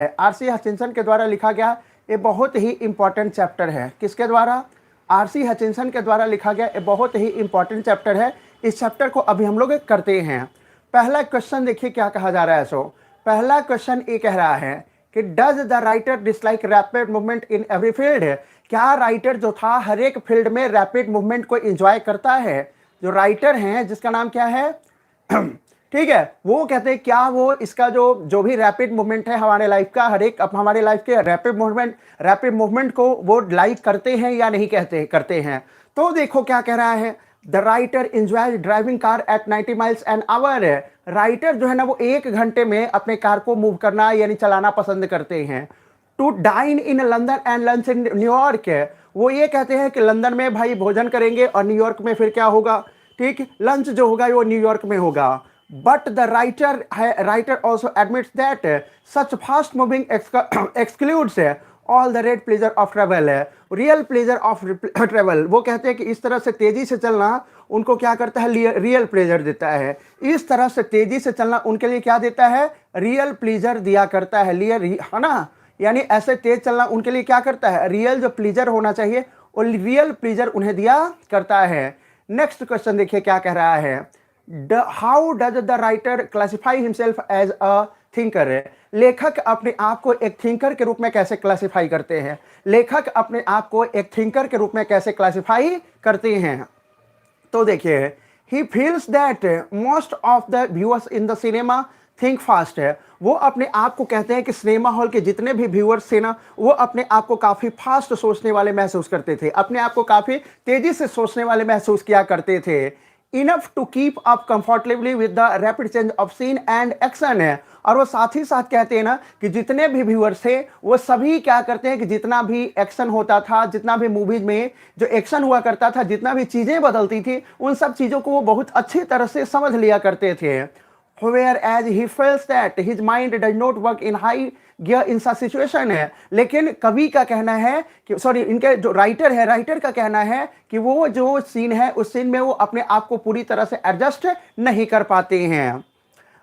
RC Hutchinson के द्वारा लिखा गया। ये बहुत ही इंपॉर्टेंट चैप्टर है। किसके द्वारा? आरसी हचिंसन के द्वारा लिखा गया। ये बहुत ही इंपॉर्टेंट चैप्टर है। इस चैप्टर को अभी हम लोग करते हैं। पहला क्वेश्चन देखिए क्या कहा जा रहा है। सो पहला क्वेश्चन ये कह रहा है कि does the writer dislike rapid movement in every field? क्या राइटर जो था हर एक फील्ड में रैपिड मूवमेंट को एंजॉय करता है? जो राइटर हैं जिसका नाम क्या है ठीक है, वो कहते हैं क्या वो इसका जो भी रैपिड मूवमेंट है हमारे लाइफ का, हर एक हमारे लाइफ के रैपिड मूवमेंट को वो लाइक करते हैं या नहीं करते हैं। तो देखो क्या कह रहा है, the writer enjoy driving car eight 90 miles an hour. Writer जो है ना वो 1 घंटे में अपने कार को मूव करना यानी चलाना पसंद करते हैं। To dine in London and lunch in New York, वो ये कहते हैं कि लंदन में भाई भोजन करेंगे और न्यूयॉर्क में फिर क्या होगा, ठीक, लंच जो होगा वो न्यूयॉर्क में होगा। But the writer also admits that such fast moving excludes all the red pleasure of travel, real pleasure of travel. वो कहते हैं कि इस तरह से तेजी से चलना उनको क्या करता है, रियल प्लेजर देता है। इस तरह से तेजी से चलना उनके लिए क्या देता है, रियल प्लेजर दिया करता है, है ना। यानी ऐसे तेज चलना उनके लिए क्या करता है, रियल जो प्लेजर होना चाहिए और रियल प्लेजर उन्हें दिया करता है। नेक्स्ट क्वेश्चन देखिए क्या कह रहा है, how does the writer classify himself as a thinker? लेखक अपने आप को एक थिंकर के रूप में कैसे क्लासिफाई करते हैं? लेखक अपने आप को एक थिंकर के रूप में कैसे क्लासिफाई करते हैं? तो देखिए, he feels that most of the viewers in the cinema think fast है। वो अपने आप को कहते हैं कि सिनेमा हॉल के जितने भी व्यूअर्स थे ना वो अपने आप को काफ़ी फास्ट सोचने वाले महसूस करते थे, अपने आप को काफ़ी तेज़ी से सोचने वाले महसूस किया करते थे। Enough to keep up comfortably with the rapid change of scene and action है। और वो साथ ही साथ कहते हैं ना कि जितने भी व्यूअर्स थे वो सभी क्या करते हैं कि जितना भी एक्शन होता था, जितना भी मूवीज में जो एक्शन हुआ करता था, जितना भी चीज़ें बदलती थी, उन सब चीज़ों को वो बहुत अच्छी तरह से समझ लिया करते थे। Whereas he feels that his mind does not work in high gear in such situation है। लेकिन कवि का कहना है कि इनके जो राइटर है, राइटर का कहना है कि वो जो सीन है उस सीन में वो अपने आप को पूरी तरह से एडजस्ट नहीं कर पाते हैं।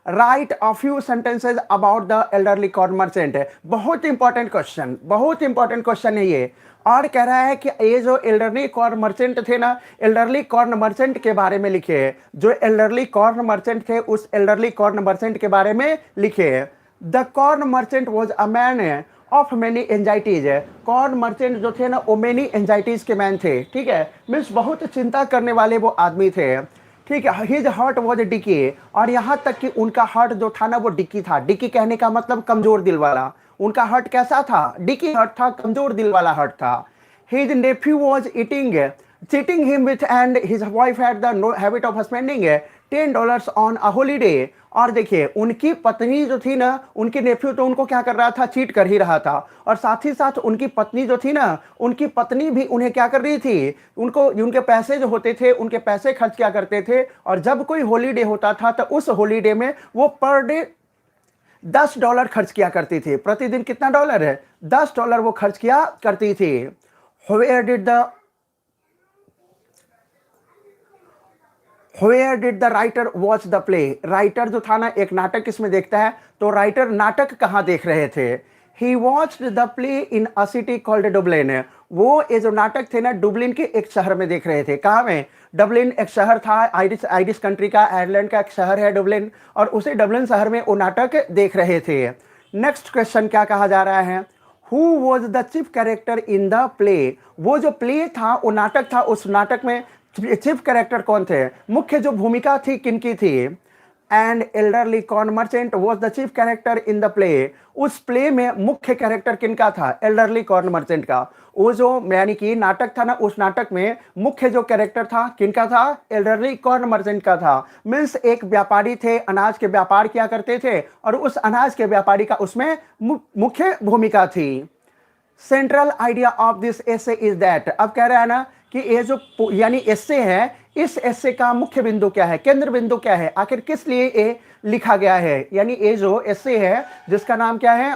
Right a few sentences about the elderly corn merchant. बहुत इंपॉर्टेंट क्वेश्चन है ये। और कह रहा है कि ये जो एल्डरली कॉर्न मर्चेंट थे ना, एल्डरली कॉर्न मर्चेंट के बारे में लिखे। जो एल्डरली कॉर्न मर्चेंट थे उस एल्डरली कॉर्न मर्चेंट के बारे में लिखे। The corn merchant was a man of many anxieties. Corn merchant जो थे ना वो मेनी एंजाइटीज के मैन थे, ठीक है, मीन्स बहुत चिंता करने वाले वो आदमी थे, ठीक है। हिज हार्ट वॉज डिकी, और यहाँ तक कि उनका हार्ट जो था ना वो डिकी था। डिकी कहने का मतलब कमजोर दिल वाला। उनका हार्ट कैसा था, डिकी हार्ट था, कमजोर दिल वाला हार्ट था। His Neiphiu was cheating him with and his wife had the habit of spending $10 on a holiday. और देखिए उनकी पत्नी जो थी ना, उनकी नेफ्यू तो उनको क्या कर रहा था, चीट कर ही रहा था। और साथ ही साथ उनकी पत्नी जो थी ना, उनकी पत्नी भी उन्हें क्या कर रही थी, उनको उनके पैसे जो होते थे उनके पैसे खर्च किया करते थे। और जब कोई हॉलीडे होता था तो उस हॉलीडे में वो पर डे $10 खर्च किया करती थी। प्रतिदिन कितना डॉलर है, $10 वो खर्च किया करती थी। Where did the writer watch the play? Writer जो था ना एक नाटक इसमें देखता है, तो राइटर नाटक कहाँ देख रहे थे? He watched the play in a city called Dublin. वो ये जो नाटक थे ना डुबलिन के एक शहर में देख रहे थे। कहाँ में? डबलिन एक शहर था, आयरिश कंट्री का, आयरलैंड का एक शहर है डुबलिन, और उसी डबलिन शहर में वो नाटक देख रहे थे। नेक्स्ट क्वेश्चन क्या कहा जा रहा है, Who was the chief character in the play? वो जो प्ले था, वो नाटक था, उस नाटक में चीफ कैरेक्टर कौन थे, मुख्य जो भूमिका थी किनकी थी? And elderly corn merchant was the chief character in the play. उस प्ले में मुख्य कैरेक्टर किनका था, एल्डरली कॉर्न मर्चेंट का। वो जो यानी कि नाटक था ना, उस नाटक में मुख्य जो कैरेक्टर था किनका था, एल्डरली कॉर्न मर्चेंट का था। मीन्स एक व्यापारी थे, अनाज के व्यापार किया करते थे, और उस अनाज के व्यापारी का उसमें मुख्य भूमिका थी। Central idea of this essay is that. अब कह रहा है ना कि ये जो यानी एसे है, इस एसे का मुख्य बिंदु क्या है, केंद्र बिंदु क्या है, आखिर किस लिए ये लिखा गया है। यानी ये जो एसे है जिसका नाम क्या है,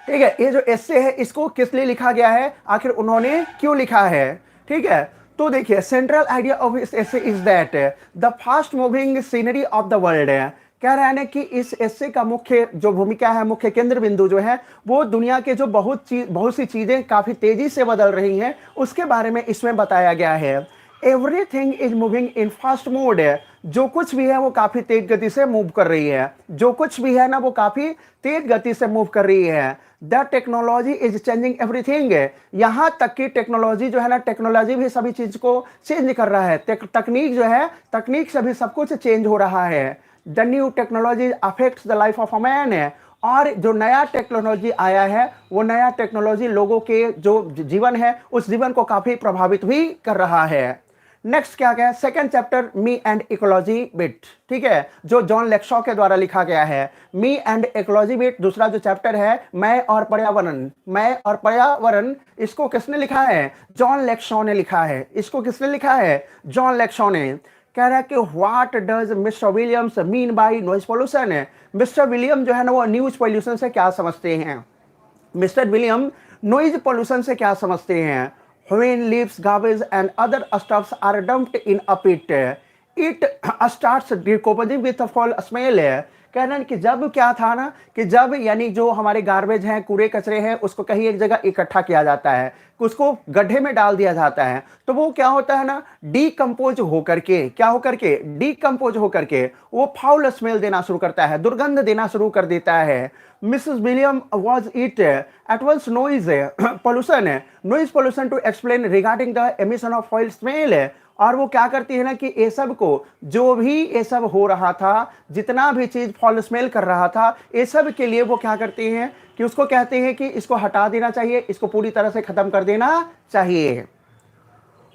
ठीक है, ये जो एसे है इसको किस लिए लिखा गया है, आखिर उन्होंने क्यों लिखा है, ठीक है। तो देखिए central idea of this essay is that the fast moving scenery of the world है। कह रहे हैं कि इस एस्से का मुख्य जो भूमिका है, मुख्य केंद्र बिंदु जो है, वो दुनिया के जो बहुत सी चीज़ें काफ़ी तेज़ी से बदल रही हैं, उसके बारे में इसमें बताया गया है। Everything is moving in fast mode है, जो कुछ भी है वो काफ़ी तेज गति से मूव कर रही है, जो कुछ भी है ना वो काफ़ी तेज गति से मूव कर रही है। The technology is changing everything है, यहाँ तक कि टेक्नोलॉजी जो है ना, टेक्नोलॉजी भी सभी चीज़ को चेंज कर रहा है। तकनीक जो है, तकनीक से भी सब कुछ चेंज हो रहा है। The new technology affects the life of a man है, और जो नया टेक्नोलॉजी आया है, वो नया टेक्नोलॉजी लोगों के जो जीवन है, उस जीवन को काफ़ी प्रभावित भी कर रहा है। नेक्स्ट क्या क्या है, second chapter me and ecology bit, ठीक है, जो जॉन लेक्सॉ के द्वारा लिखा गया है। मी एंड इकोलॉजी बिट दूसरा जो चैप्टर है, मैं और पर्यावरण। मैं और पर्यावरण, इसको किसने लिखा है? जॉन लेक्सॉ ने लिखा है। इसको किसने लिखा है? जॉन लेक्सॉ ने। कह रहा है कि what does mister Williams mean by noise pollution है। मिस्टर विलियम जो है ना, वो न्यूज पोल्यूशन से क्या समझते हैं? मिस्टर विलियम नॉइज पोल्यूशन से क्या समझते हैं? When leaves, garbage and other stuffs are dumped in a pit, it starts decomposing with a foul smell है। कह रहे हैं कि जब क्या था ना, कि जब यानी जो हमारे गार्बेज हैं, कूड़े कचरे हैं, उसको कहीं एक जगह इकट्ठा किया जाता है, उसको गड्ढे में डाल दिया जाता है, तो वो क्या होता है ना, डीकम्पोज होकर के, क्या होकर के? डीकम्पोज होकर के वो फाउल स्मेल देना शुरू करता है, दुर्गंध देना शुरू कर देता है। Mrs William was it at once noise pollution है, noise pollution to explain regarding the emission of foul smell है। और वो क्या करती है ना, कि ये सब को, जो भी ये सब हो रहा था, जितना भी चीज फॉल स्मेल कर रहा था, ये सब के लिए वो क्या करते हैं कि उसको कहते हैं कि इसको हटा देना चाहिए, इसको पूरी तरह से खत्म कर देना चाहिए।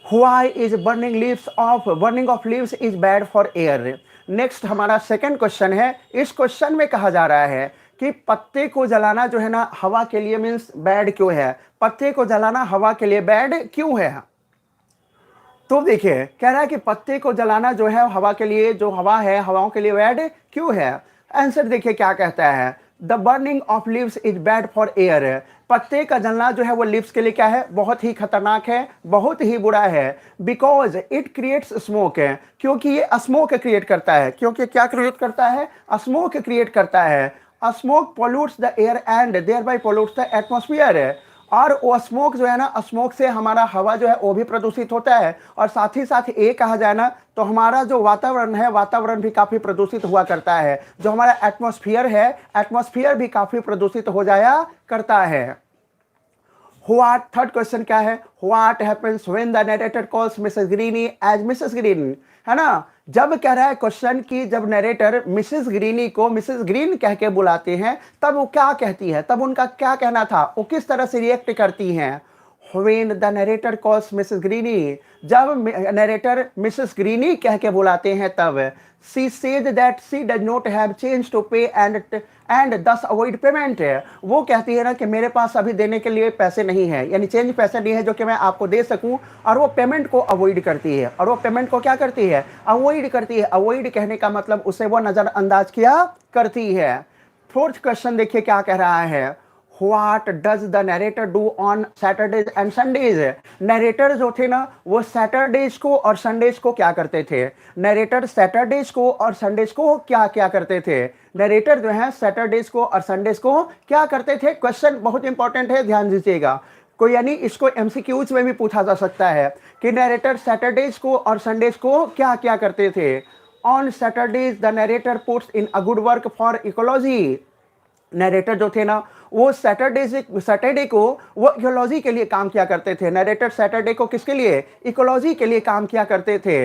Why is burning of leaves is bad for air? Next हमारा सेकंड क्वेश्चन है। इस क्वेश्चन में कहा जा रहा है कि पत्ते को जलाना जो है ना, हवा के लिए मीन्स बैड क्यों है? पत्ते को जलाना हवा के लिए बैड क्यों है? तो देखिए, कह रहा है कि पत्ते को जलाना जो है हवा के लिए, जो हवा है, हवाओं के लिए बैड क्यों है? आंसर देखिए क्या कहता है। The burning of leaves is bad for air. पत्ते का जलना जो है वो लीव्स के लिए क्या है? बहुत ही खतरनाक है, बहुत ही बुरा है। बिकॉज इट क्रिएट्स स्मोक है, क्योंकि ये स्मोक क्रिएट करता है। क्योंकि क्या क्रिएट करता है? स्मोक क्रिएट करता है। Smoke pollutes the air and thereby pollutes the atmosphere है। और वो स्मोक जो है ना, स्मोक से हमारा हवा जो है वो भी प्रदूषित होता है, और साथ ही साथ ये कहा जाए ना, तो हमारा जो वातावरण है, वातावरण भी काफ़ी प्रदूषित हुआ करता है। जो हमारा एटमॉस्फेयर है, एटमॉस्फेयर भी काफ़ी प्रदूषित हो जाया करता है। व्हाट, थर्ड क्वेश्चन क्या है? What happens when the narrator calls Mrs Greeny as Mrs Green, है ना। जब कह रहा है क्वेश्चन कि जब नरेटर मिसेस ग्रीनी को मिसेस ग्रीन कह के बुलाते हैं, तब वो क्या कहती है? तब उनका क्या कहना था? वो किस तरह से रिएक्ट करती हैं? When the narrator calls Mrs. Greeny, जब नरेटर मिसेस ग्रीनी कह के बुलाते हैं, तब she said that she does not have change to pay and thus avoid payment है। वो कहती है ना कि मेरे पास अभी देने के लिए पैसे नहीं है, यानी चेंज पैसे नहीं है जो कि मैं आपको दे सकूं, और वो पेमेंट को अवॉइड करती है। और वो पेमेंट को क्या करती है? अवॉइड करती है। अवॉइड कहने का मतलब उसे वो नजरअंदाज किया करती है। फोर्थ क्वेश्चन देखिए क्या कह रहा है। What does the narrator do on Saturdays and Sundays? Narrator जो थे ना, वो सैटरडेज को और संडेज को क्या करते थे? नरेटर सैटरडेज को और संडेज को क्या क्या करते थे? नरेटर जो है सैटरडेज को और संडेज को क्या करते थे? क्वेश्चन बहुत इंपॉर्टेंट है, ध्यान दीजिएगा। कोई यानी इसको एमसीक्यूज में भी पूछा जा सकता है कि नरेटर सैटरडेज को और संडेज को क्या क्या करते थे। On Saturdays the narrator puts in a good work for ecology. Narrator जो थे ना, वो सैटरडे को वो इकोलॉजी के लिए काम किया करते थे। नरेटर सैटरडे को किसके लिए? इकोलॉजी के लिए काम किया करते थे।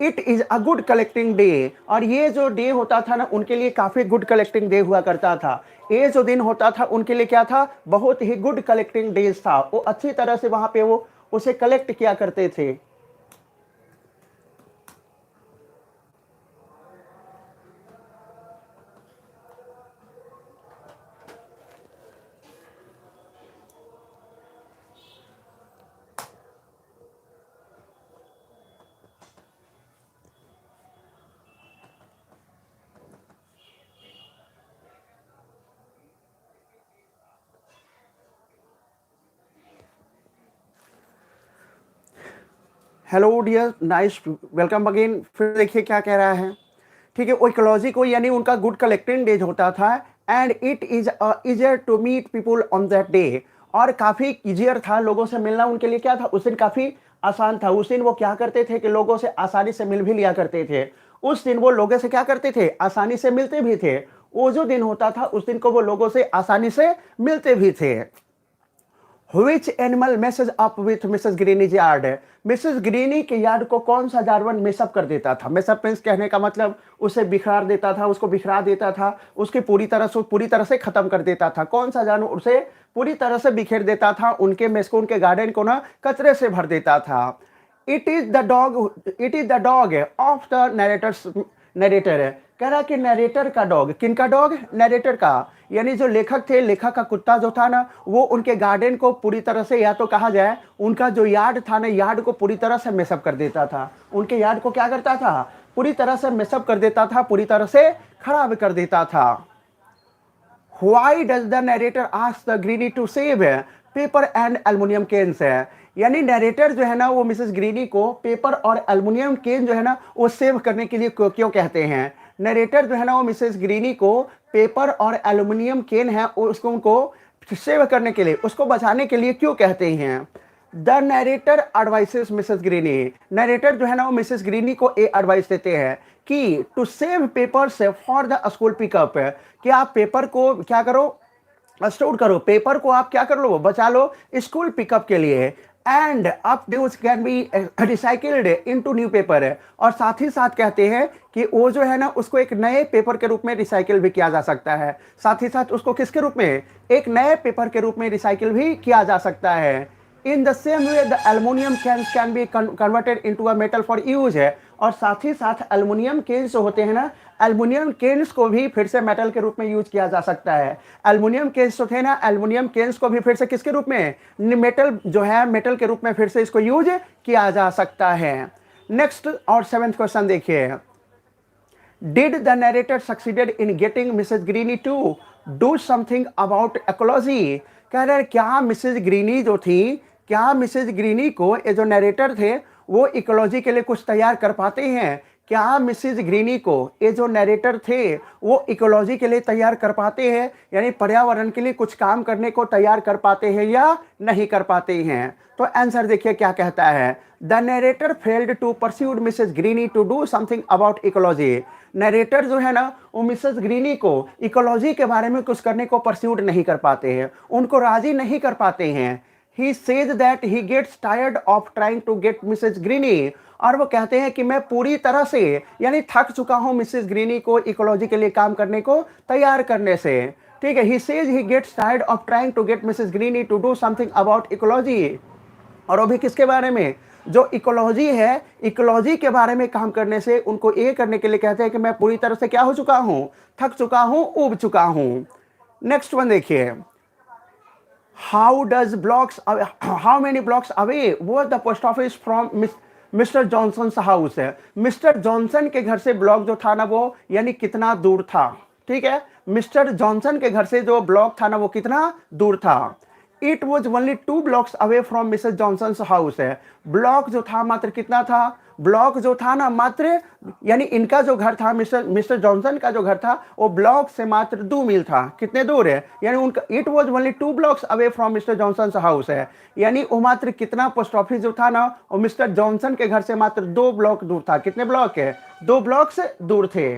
It is a good collecting day, और ये जो डे होता था ना, उनके लिए काफी गुड कलेक्टिंग डे हुआ करता था। ये जो दिन होता था उनके लिए क्या था? बहुत ही गुड कलेक्टिंग डेज था। वो अच्छी तरह से वहां पे वो उसे कलेक्ट किया करते थे। Hello dear, nice, welcome again. फिर देखिए क्या कह रहा है ठीक है, इकोलॉजी को यानी उनका गुड कलेक्टिंग डेज होता था। And it is easier to meet people on that day, और काफ़ी ईजियर था लोगों से मिलना उनके लिए, क्या था उस दिन काफ़ी आसान था। उस दिन वो क्या करते थे कि लोगों से आसानी से मिल भी लिया करते थे। उस दिन वो लोगों से क्या करते थे, आसानी से मिलते भी थे। वो जो दिन होता था उस दिन को वो लोगों से आसानी से मिलते भी थे। Which animal messes up with Mrs Greeny's yard? Mrs Greeny के यार्ड को कौन सा जानवर मेसअप कर देता था? मेसअप मींस कहने का मतलब उसे बिखरा देता था, उसको बिखरा देता था, उसके पूरी तरह से खत्म कर देता था। कौन सा जानवर उसे पूरी तरह से बिखेर देता था, उनके मेस को, उनके गार्डन को ना कचरे से भर देता था। It is the dog of the narrator है। कह रहा कि नरेटर का डॉग, किनका डॉग? नरेटर का, यानी जो लेखक थे, लेखक का कुत्ता जो था ना, वो उनके गार्डन को पूरी तरह से, या तो कहा जाए उनका जो यार्ड था ना, यार्ड को पूरी तरह से मेसअप कर देता था। उनके यार्ड को क्या करता था? पूरी तरह से मेसअप कर देता था, पूरी तरह से खराब कर देता था। Why does the narrator ask the Greeny to save paper and aluminium cans है? यानी नरेटर जो है ना वो मिसेस ग्रीनी को पेपर और एल्युमिनियम केन जो है ना वो सेव करने के लिए क्यों कहते हैं? नरेटर जो है ना वो मिसेस ग्रीनी को पेपर और एल्युमिनियम केन है उसको उनको सेव करने के लिए, उसको बचाने के लिए क्यों कहते हैं? The narrator advises Mrs Greeny, narrator जो है ना वो मिसेस ग्रीनी को एडवाइस देते हैं कि to save papers for the school pickup, कि आप पेपर को क्या करो, स्टोर करो, पेपर को आप क्या कर लो, बचा लो स्कूल पिकअप के लिए। And up news can be recycled into new paper है, और साथ ही साथ कहते हैं कि वो जो है ना उसको एक नए पेपर के रूप में रिसाइकिल भी किया जा सकता है। साथ ही साथ उसको किसके रूप में? एक नए पेपर के रूप में रिसाइकिल भी किया जा सकता है। In the same way the aluminium cans can be converted into a metal for use है, और साथ ही साथ एल्युमिनियम केन्स जो होते हैं ना, एल्युमिनियम केन्स को भी फिर से मेटल के रूप में यूज किया जा सकता है। एल्युमिनियम केन्स जो थे ना, एल्युमिनियम केन्स को भी फिर से किसके रूप में? मेटल जो है, मेटल के रूप में फिर से इसको यूज किया जा सकता है। नेक्स्ट और 7th क्वेश्चन देखिए। Did the narrator succeeded in getting Mrs Greeny to do something about ecology? कह रहे क्या मिसेस ग्रीनी जो थी, क्या मिसेस ग्रीनी को ये जो नरेटर थे वो इकोलॉजी के लिए कुछ तैयार कर पाते हैं? क्या मिसेस ग्रीनी को ये जो नरेटर थे वो इकोलॉजी के लिए तैयार कर पाते हैं, यानी पर्यावरण के लिए कुछ काम करने को तैयार कर पाते हैं या नहीं कर पाते हैं? तो आंसर देखिए क्या कहता है। The narrator failed to persuade Mrs Greeny to do something about ecology. Narrator जो है ना वो मिसेस ग्रीनी को इकोलॉजी के बारे में कुछ करने को परस्यूड नहीं कर पाते हैं, उनको राजी नहीं कर पाते हैं। He says that he gets tired of trying to get Mrs. Greeny, और वो कहते हैं कि मैं पूरी तरह से यानी थक चुका हूं मिसेस ग्रीनी को इकोलॉजी के लिए काम करने को तैयार करने से। ठीक है, he says he gets tired of trying to get Mrs. Greeny to do something about ecology, और वो भी किसके बारे में? जो इकोलॉजी है, इकोलॉजी के बारे में काम करने से उनको ये करने के लिए कहते हैं कि मैं पूरी तरह से क्या हो चुका हूं, थक चुका हूं, ऊब चुका हूं। नेक्स्ट वन देखिए। How many blocks away was the post office from mister Johnson house है? मिस्टर जॉनसन के घर से ब्लॉक जो था ना वो यानी कितना दूर था? ठीक है, मिस्टर जॉनसन के घर से जो ब्लॉक था ना वो कितना दूर था? It was only 2 blocks away from Mrs Johnson house है। ब्लॉक जो था मात्र कितना था? ब्लॉक जो था ना मात्र, यानी इनका जो घर था, मिस्टर जॉनसन का जो घर था वो ब्लॉक से मात्र 2 मील था। कितने दूर है? यानी उनका it was only 2 blocks away from mister Johnson house है, यानी वो मात्र कितना पोस्ट ऑफिस जो था ना वो मिस्टर जॉनसन के घर से मात्र 2 ब्लॉक दूर था। कितने ब्लॉक है? 2 blocks दूर थे।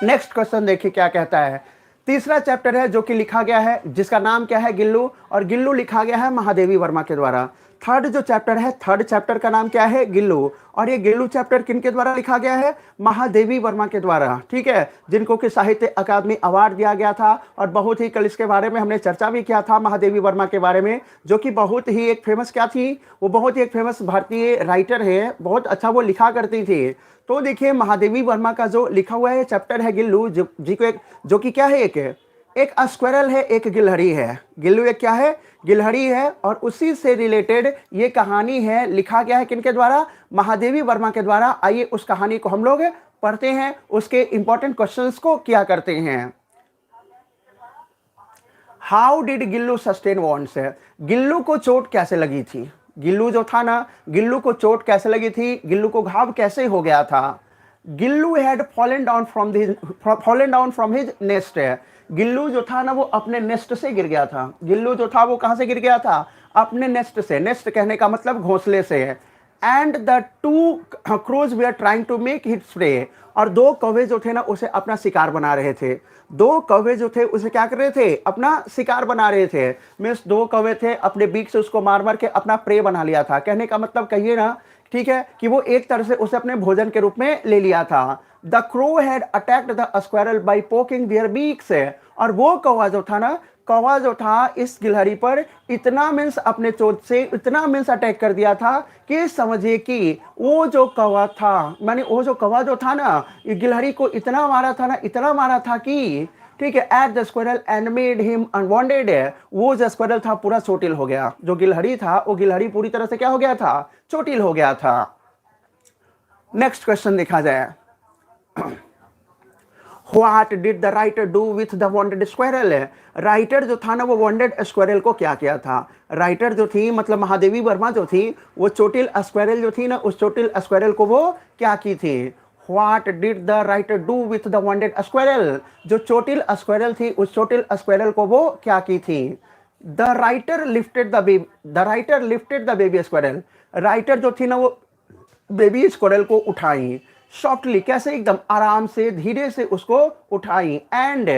नेक्स्ट क्वेश्चन देखिए क्या कहता है। तीसरा चैप्टर है जो कि लिखा गया है, जिसका नाम क्या है? गिल्लू, और गिल्लू लिखा गया है महादेवी वर्मा के द्वारा। थर्ड जो चैप्टर है, थर्ड चैप्टर का नाम क्या है? गिल्लू, और ये गिल्लू चैप्टर किनके द्वारा लिखा गया है? महादेवी वर्मा के द्वारा। ठीक है, जिनको कि साहित्य अकादमी अवार्ड दिया गया था, और बहुत ही कल इसके बारे में हमने चर्चा भी किया था महादेवी वर्मा के बारे में, जो कि बहुत ही एक फेमस क्या थी, वो बहुत ही एक फेमस भारतीय राइटर है, बहुत अच्छा वो लिखा करती थी। तो देखिए महादेवी वर्मा का जो लिखा हुआ है चैप्टर है गिल्लू, जी को जो कि क्या है, एक स्क्वायरल है, एक गिलहरी है। गिल्लू एक क्या है? गिलहरी है, और उसी से रिलेटेड ये कहानी है। लिखा गया है किनके द्वारा? महादेवी वर्मा के द्वारा। आइए उस कहानी को हम लोग पढ़ते हैं, उसके इंपॉर्टेंट क्वेश्चंस को किया करते हैं। How did Gillu sustain wants? Gillu को चोट कैसे लगी थी? गिल्लू जो था ना, गिल्लू को चोट कैसे लगी थी? गिल्लू को घाव कैसे हो गया था? Gillu had fallen down from his nest. Gillu जो था ना वो अपने नेस्ट से गिर गया था। गिल्लू जो था वो कहां से गिर गया था? अपने नेस्ट से। नेस्ट कहने का मतलब घोंसले से। And the two crows we are trying to make hit prey, और दो कौवे जो थे ना उसे अपना शिकार बना रहे थे। दो कौवे जो थे उसे क्या कर रहे थे? अपना शिकार बना रहे थे। मीन्स दो कौवे थे, अपने बीक से उसको मार मार के अपना प्रे बना लिया था। कहने का मतलब कहिए ना, ठीक है, कि वो एक तरह से उसे अपने भोजन के रूप में ले लिया था। The crow had attacked the squirrel by poking their beaks, और वो कौवा जो था ना, कौवा जो था इस गिलहरी पर इतना मीन्स अपने चोंच से इतना मीन्स अटैक कर दिया था कि समझिए कि वो जो कौवा था, माने वो जो कौवा जो था ना, ये गिलहरी को इतना मारा था ना, इतना मारा था कि, ठीक है, at the squirrel and made him unwanted. वो जो स्क्वायरल था पूरा चोटिल हो गया। जो गिलहरी था वो गिलहरी पूरी तरह से क्या हो गया था? चोटिल हो गया था। नेक्स्ट क्वेश्चन देखा जाए। What did the writer do with the wanted squirrel? Writer जो था ना वो वांटेड स्क्वायरल को क्या किया था? राइटर जो थी मतलब महादेवी वर्मा जो थी, वो चोटिल स्क्वायरल जो थी ना, उस चोटिल स्क्वायरल को वो क्या की थी? What did the writer do with the wanted squirrel? जो चोटिल स्क्वायरल थी उस चोटिल स्क्वायरल को वो क्या की थी? The writer lifted the baby squirrel. Writer जो थी ना वो बेबी स्क्वायरल को उठाई। सॉफ्टली, कैसे? एकदम आराम से, धीरे से उसको उठाई। And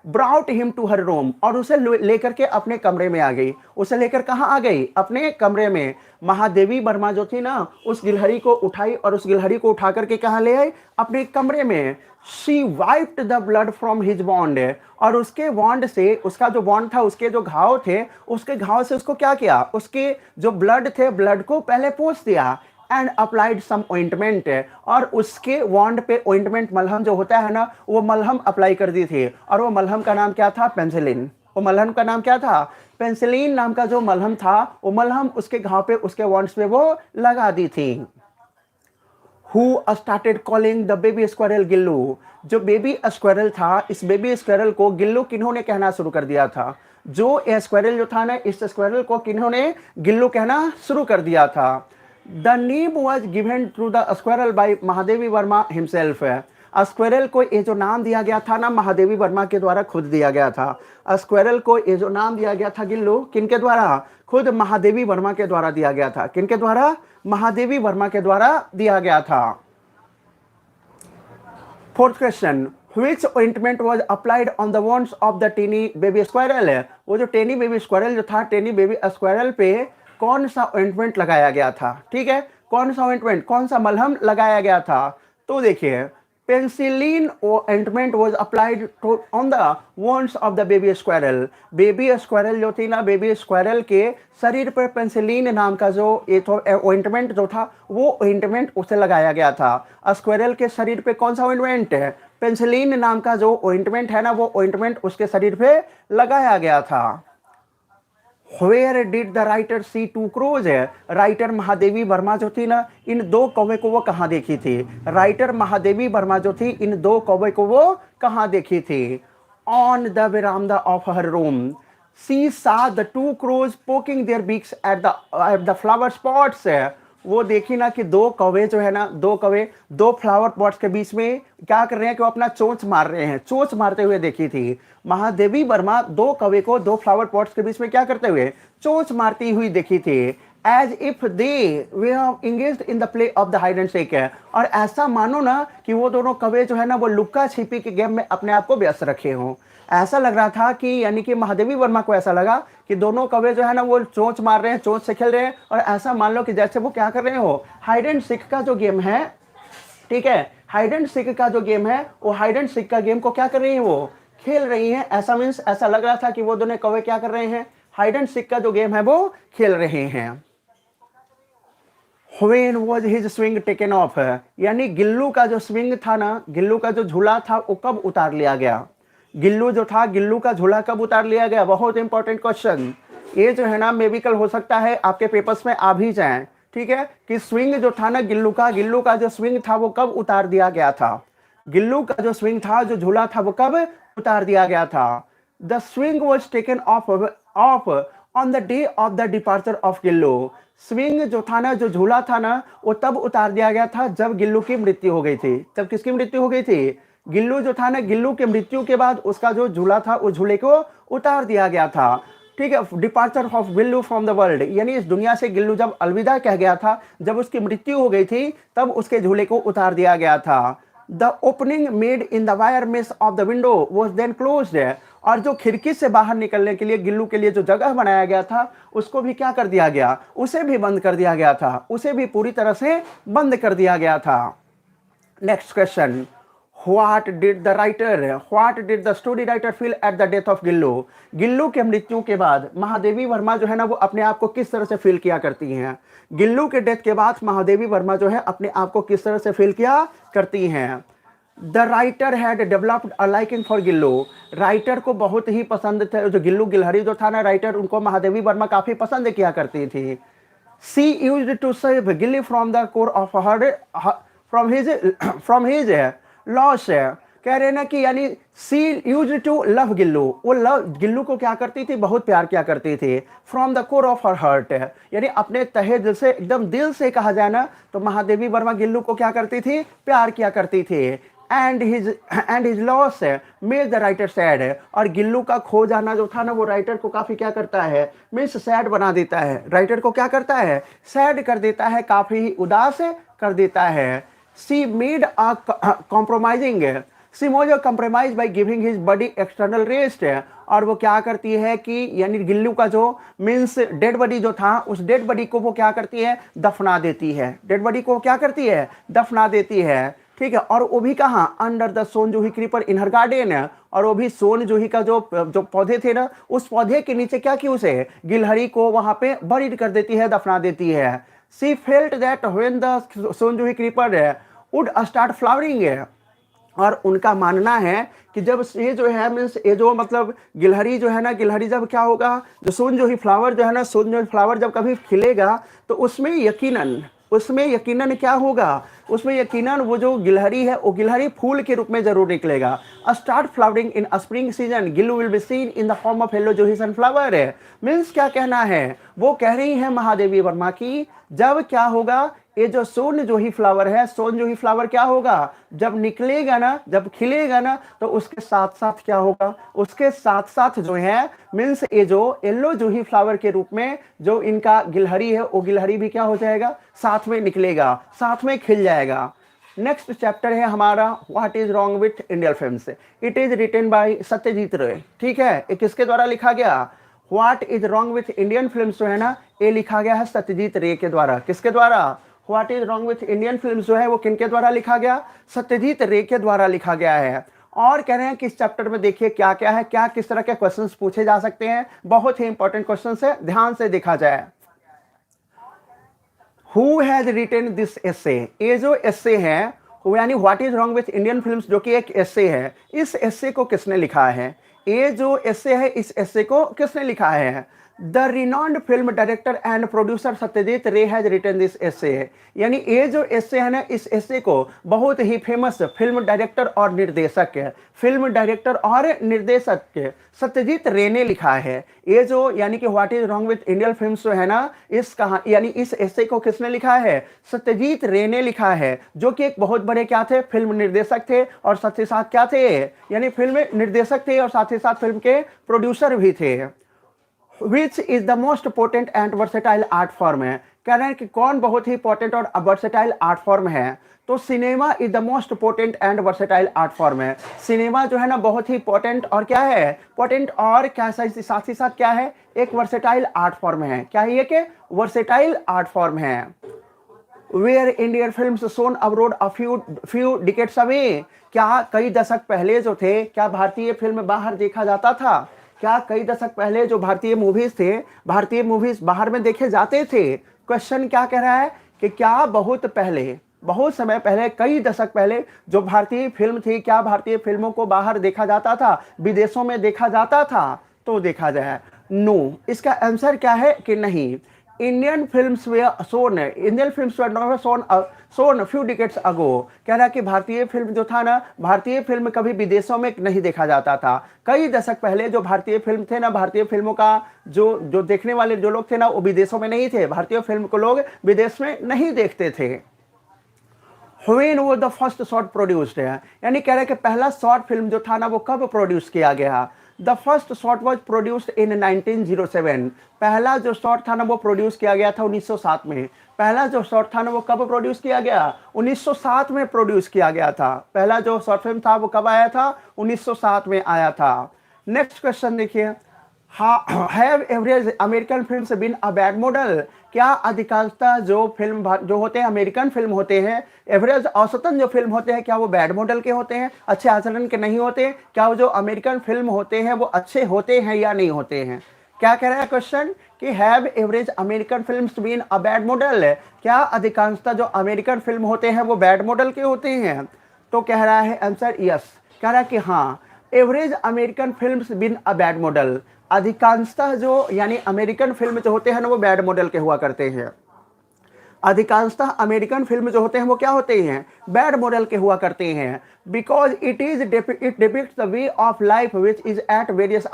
brought him to her room, और उसे लेकर के अपने कमरे में आ गई। उसे लेकर कहाँ आ गई? अपने कमरे में। महादेवी वर्मा जो थी ना उस गिलहरी को उठाई और उस गिलहरी को उठा करके कहाँ ले आई? अपने कमरे में। She wiped the blood from his wound, और उसके वॉन्ड से, उसका जो वॉन्ड था, उसके जो घाव थे, उसके घाव से उसको क्या किया? उसके जो ब्लड थे, ब्लड को पहले पोंछ दिया। एंड अप्लाइड सम ऑइंटमेंट, और उसके वॉन्ड पे ऑइंटमेंट, मलहम जो होता है ना, वो मलहम अप्लाई कर दी थी। और वो मलहम का नाम क्या था? पेंसिलिन। वो मलहम का नाम क्या था? पेंसिलिन नाम का जो मलहम था, वो मलहम उसके घाव पे, उसके वॉन्ड्स पे वो लगा दी थी। Who started calling the baby squirrel Gillu? जो बेबी स्क्वायरल था, इस बेबी स्क्वायरल को गिल्लू किन्होंने कहना शुरू कर दिया था? जो ये स्क्वायरल जो था ना, इस स्क्वायरल को किन्होंने गिल्लू कहना शुरू कर दिया था? The name was given to the squirrel by Mahadevi Verma himself. Squirrel को ये जो नाम दिया गया था ना, महादेवी वर्मा के द्वारा खुद दिया गया था। स्क्वायरल को ये जो नाम दिया गया था गिल्लू, किनके द्वारा? खुद महादेवी वर्मा के द्वारा दिया गया था। किनके द्वारा? महादेवी वर्मा के द्वारा दिया गया था। Fourth question, Which ointment was applied on the wounds of the teeny baby squirrel? वो जो टेनी बेबी स्क्वायरल जो था, टेनी बेबी स्क्वायरल पे कौन सा ऑइंटमेंट लगाया गया था? ठीक है, कौन सा ऑइंटमेंट, कौन सा मलहम लगाया गया था? तो देखिए, penicillin ointment was applied on the wands of the baby squirrel. Baby squirrel जो थी ना, बेबी स्क्वायरल के शरीर पर पेंसिलिन नाम का जो ये ऑइंटमेंट जो था, वो ऑइंटमेंट उसे लगाया गया था। स्क्वायरल के शरीर पे कौन सा ऑइंटमेंट है? पेंसिलिन नाम का जो ऑइंटमेंट है ना, वो ऑइंटमेंट उसके शरीर पे लगाया गया था। Where did the writer see two crows? Writer Mahadevi Verma जो थी ना, इन दो कौवे को वो कहाँ देखी थी? राइटर महादेवी वर्मा जो थी, इन दो कौवे को वो कहाँ देखी थी? On the veranda of her room. She saw the two crows poking their beaks at the flower pots. वो देखी ना कि दो कौवे जो है ना, दो कौवे दो फ्लावर पॉट्स के बीच में क्या कर रहे हैं कि वो अपना चोंच मार रहे हैं। चोंच मारते हुए देखी थी महादेवी वर्मा दो कौवे को दो फ्लावर पॉट्स के बीच में क्या करते हुए? चोंच मारती हुई देखी थी। As if they were engaged in the play of the hide and seek, और ऐसा मानो ना कि वो दोनों कौवे जो है ना, वो लुक्का छिपी के गेम में अपने आप को व्यस्त रखे हों। ऐसा लग रहा था कि, यानी कि महादेवी वर्मा को ऐसा लगा कि दोनों कौवे जो है ना, वो चोंच मार रहे हैं, चोंच से खेल रहे हैं, और ऐसा मान लो कि जैसे वो क्या कर रहे हो, हाइड एंड सीक का जो गेम है, ठीक है, हाइड एंड सीक का जो गेम है, वो हाइड एंड सीक का गेम को क्या कर रही है? वो खेल रही हैं। ऐसा मीन्स ऐसा लग रहा था कि वो दोनों कौवे क्या कर रहे हैं? हाइड एंड सीक का जो गेम है वो खेल रहे हैं। When was his swing taken off? यानी गिल्लू का जो स्विंग था ना, गिल्लू का जो झूला था, वो कब उतार लिया गया? गिल्लू जो था, गिल्लू का झूला कब उतार लिया गया? बहुत इंपॉर्टेंट क्वेश्चन। ये जो है ना, मे बी कल हो सकता है आपके पेपर्स में आ भी जाए। ठीक है, कि स्विंग जो था ना गिल्लू का जो स्विंग था वो कब उतार दिया गया था? गिल्लू का जो स्विंग था, जो झूला था, वो कब उतार दिया गया था? The swing was taken of on the day of the departure of Gillu. Swing जो था ना, जो झूला था ना, वो तब उतार दिया गया था जब गिल्लू की मृत्यु हो गई थी। तब किसकी मृत्यु हो गई थी? गिल्लू जो था ना, गिल्लू की मृत्यु के बाद उसका जो झूला था, उस झूले को उतार दिया गया था। ठीक है, departure of Gillu from the world, यानी इस दुनिया से गिल्लू जब अलविदा कह गया था, जब उसकी मृत्यु हो गई थी, तब उसके झूले को उतार दिया गया था। The opening made in the wire mesh of the window was then closed, और जो खिड़की से बाहर निकलने के लिए गिल्लू के लिए जो जगह बनाया गया था, उसको भी क्या कर दिया गया? उसे भी बंद कर दिया गया था, उसे भी पूरी तरह से बंद कर दिया गया था। Next question, What did the writer, what did the story writer feel at the death of Gillu? Gillu के मृत्यु के बाद महादेवी वर्मा जो है ना, वो अपने आप को किस तरह से फील किया करती हैं? गिल्लू के डेथ के बाद महादेवी वर्मा जो है अपने आप को किस तरह से फील किया करती हैं? The writer had developed a liking for Gillu, writer को बहुत ही पसंद थे जो गिल्लू गिलहरी जो था ना, राइटर उनको महादेवी वर्मा काफी पसंद किया करती थी। सी यूज्ड टू सेव गिल्ली from the core of her from his loss है। कह रहे ना कि यानी सी यूज टू लव गिल्लू, वो लव गिल्लू को क्या करती थी? बहुत प्यार किया करती थी। From the core of her heart, यानी अपने तहे दिल से, एकदम दिल से कहा जाए ना, तो महादेवी वर्मा गिल्लू को क्या करती थी? प्यार किया करती थी। And his loss made the writer sad, और गिल्लू का खो जाना जो था ना, वो राइटर को काफी क्या करता है? मीन्स सैड बना देता है। राइटर को क्या करता है? सैड कर देता है, काफी उदास कर देता है। She made a compromising, she was compromised by giving his body external rest, और वो क्या करती है कि यानी गिल्लू का जो मीन्स डेड बॉडी जो था, उस डेड बॉडी को वो क्या करती है? दफना देती है। डेड बॉडी को क्या करती है? दफना देती है। ठीक है, और वो भी कहाँ? Under the sonjuhi creeper in her garden, और वो भी सोन जूही का जो पौधे थे ना, उस पौधे के नीचे क्या की? उसे गिलहरी को वहां पे बरीड कर देती है, दफना देती है। She felt that when the sonjuhi creeper would start flowering, और उनका मानना है कि जब ये जो है मीन्स ये जो मतलब गिलहरी जो है ना, गिलहरी जब क्या होगा, जो सोनजूही फ्लावर जो है ना, सोनजूही फ्लावर जब कभी खिलेगा, तो उसमें यकीनन क्या होगा? उसमें यकीनन वो जो गिलहरी है, वो गिलहरी फूल के रूप में जरूर निकलेगा। Start flowering in spring season, Gillu will be seen in the form of yellow Juhi sunflower. Means क्या कहना है? वो कह रही है महादेवी वर्मा की, जब क्या होगा? ये जो सोन जूही फ्लावर है, सोन जूही फ्लावर क्या होगा? जब निकलेगा ना, जब खिलेगा ना, तो उसके साथ साथ क्या होगा? उसके साथ साथ जो है मीन्स ये जो येलो जूही फ्लावर के रूप में जो इनका गिलहरी है, वो गिलहरी भी क्या हो जाएगा? साथ में निकलेगा, साथ में खिल जाएगा। नेक्स्ट चैप्टर है हमारा what is wrong with Indian films. It is written by Satyajit Ray. ठीक है, ये किसके द्वारा लिखा गया? What is wrong with Indian films जो है ना, ये लिखा गया है सत्यजीत रे के द्वारा। किसके द्वारा? What is wrong with Indian films जो है वो किनके द्वारा लिखा गया? सत्यजीत रे के द्वारा लिखा गया है। और कह रहे हैं कि इस चैप्टर में देखिए क्या क्या है, क्या किस तरह के क्वेश्चंस पूछे जा सकते हैं। बहुत ही इंपॉर्टेंट क्वेश्चंस है, ध्यान से देखा जाए। Who has written this essay, ये जो एसे है यानी what is wrong with Indian films, जो कि एक एसे है, इस एसे को किसने लिखा है? ये जो एसे है, इस एसे को किसने लिखा है? The renowned film director and producer Satyajit रे हैज रिटन दिस एसे, यानी ये जो एसे है ना, इस एसे को बहुत ही फेमस फिल्म डायरेक्टर और निर्देशक सत्यजीत रे ने लिखा है। ये जो यानी कि what is wrong with Indian films जो है ना, इस कहानी यानी इस एसे को किसने लिखा है? सत्यजीत रे ने लिखा है, जो कि एक बहुत बड़े क्या थे? फिल्म निर्देशक थे, और साथ ही साथ क्या थे? यानी फिल्म निर्देशक थे और साथ ही साथ फिल्म के प्रोड्यूसर भी थे। Which is the most potent and versatile art form है? कह रहे हैं कि कौन बहुत ही पोटेंट और वर्सेटाइल आर्ट फॉर्म है? तो cinema is the most potent and versatile art form है। सिनेमा जो है ना बहुत ही पोटेंट और क्या है? पोटेंट और क्या साथ ही साथ क्या है? एक वर्सेटाइल आर्ट फॉर्म है। क्या है ये? कि वर्सेटाइल आर्ट फॉर्म है। Were Indian films shown abroad a few decades away, क्या कई दशक पहले जो थे, क्या भारतीय फिल्म बाहर देखा जाता था? क्या कई दशक पहले जो भारतीय मूवीज थे, भारतीय मूवीज बाहर में देखे जाते थे? क्वेश्चन क्या कह रहा है कि क्या बहुत पहले, बहुत समय पहले, कई दशक पहले जो भारतीय फिल्म थी, क्या भारतीय फिल्मों को बाहर देखा जाता था, विदेशों में देखा जाता था? तो देखा जाए नो, इसका आंसर क्या है कि नहीं। Indian films were not shown few decades ago. कह रहा है कि भारतीय फिल्म जो था ना, भारतीय फिल्म कभी विदेशों में नहीं देखा जाता था। कई दशक पहले जो भारतीय फिल्म थे ना, भारतीय फिल्मों का जो देखने वाले जो लोग थे ना, वो विदेशों में नहीं थे, भारतीय फिल्म को लोग विदेश में नहीं देखते थे। When was the first short produced है, यानी कह रहे हैं कि पहला शॉर्ट फिल्म जो था ना वो कब प्रोड्यूस किया गया। The first short was produced in 1907। पहला जो शॉर्ट था ना वो प्रोड्यूस किया गया था 1907 में। पहला जो शॉर्ट था ना वो कब प्रोड्यूस किया गया, 1907 में प्रोड्यूस किया गया था। पहला जो शॉर्ट फिल्म था वो कब आया था, 1907 में आया था। नेक्स्ट क्वेश्चन देखिए, have average American films been a bad model. क्या अधिकांशतः जो फिल्म जो होते हैं अमेरिकन फिल्म होते हैं, एवरेज औसतन जो फिल्म होते हैं, क्या वो बैड मॉडल के होते हैं, अच्छे आचरण के नहीं होते। क्या वो जो अमेरिकन फिल्म होते हैं वो अच्छे होते हैं या नहीं होते हैं। क्या कह रहा है क्वेश्चन कि have average American films been a bad model. क्या अधिकांशतः जो अमेरिकन फिल्म होते हैं वो बैड मॉडल के होते हैं। तो कह रहा है आंसर यस। कह रहा है कि हाँ, average American films been a bad model. अधिकांशतः जो यानी अमेरिकन फिल्म जो होते हैं ना वो बैड मॉडल के हुआ करते हैं। अधिकांशतः अमेरिकन फिल्म जो होते हैं वो क्या होते हैं, बैड मॉडल के हुआ करते हैं। Because it depicts the way of life which is at various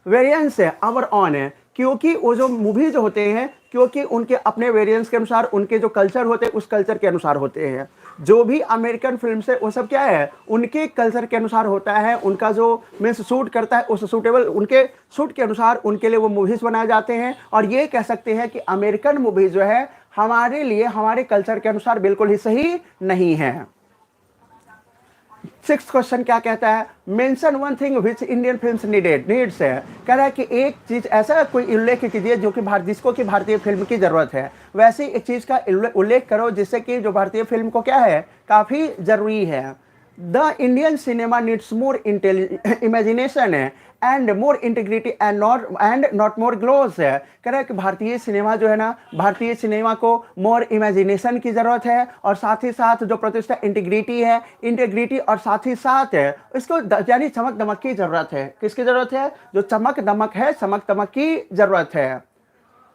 variance our own है। क्योंकि वो जो मूवी जो होते हैं, क्योंकि उनके अपने वेरियंस के अनुसार, उनके जो कल्चर होते हैं उस कल्चर के अनुसार होते हैं। जो भी अमेरिकन फिल्म है वो सब क्या है, उनके कल्चर के अनुसार होता है। उनका जो मीन्स सूट करता है उस सूटेबल उनके सूट के अनुसार उनके लिए वो मूवीज बनाए जाते हैं। और ये कह सकते हैं कि अमेरिकन मूवीज जो है हमारे लिए हमारे कल्चर के अनुसार बिल्कुल ही सही नहीं है। सिक्स्थ क्वेश्चन क्या कहता है, mention one thing which Indian films needs है। कह रहा है कि एक चीज ऐसा कोई उल्लेख कीजिए जो कि जिसको कि भारतीय फिल्म की जरूरत है। वैसे एक चीज का उल्लेख करो जिससे कि जो भारतीय फिल्म को क्या है, काफी जरूरी है। The Indian cinema needs more imagination and more integrity and not more gloss है। कह रहा है कि भारतीय सिनेमा जो है ना, भारतीय सिनेमा को मोर इमेजिनेशन की जरूरत है और साथ ही साथ जो प्रतिष्ठा इंटीग्रिटी और साथ ही साथ है इसको यानी चमक दमक की जरूरत है। किसकी जरूरत है, जो चमक दमक है, चमक दमक की जरूरत है।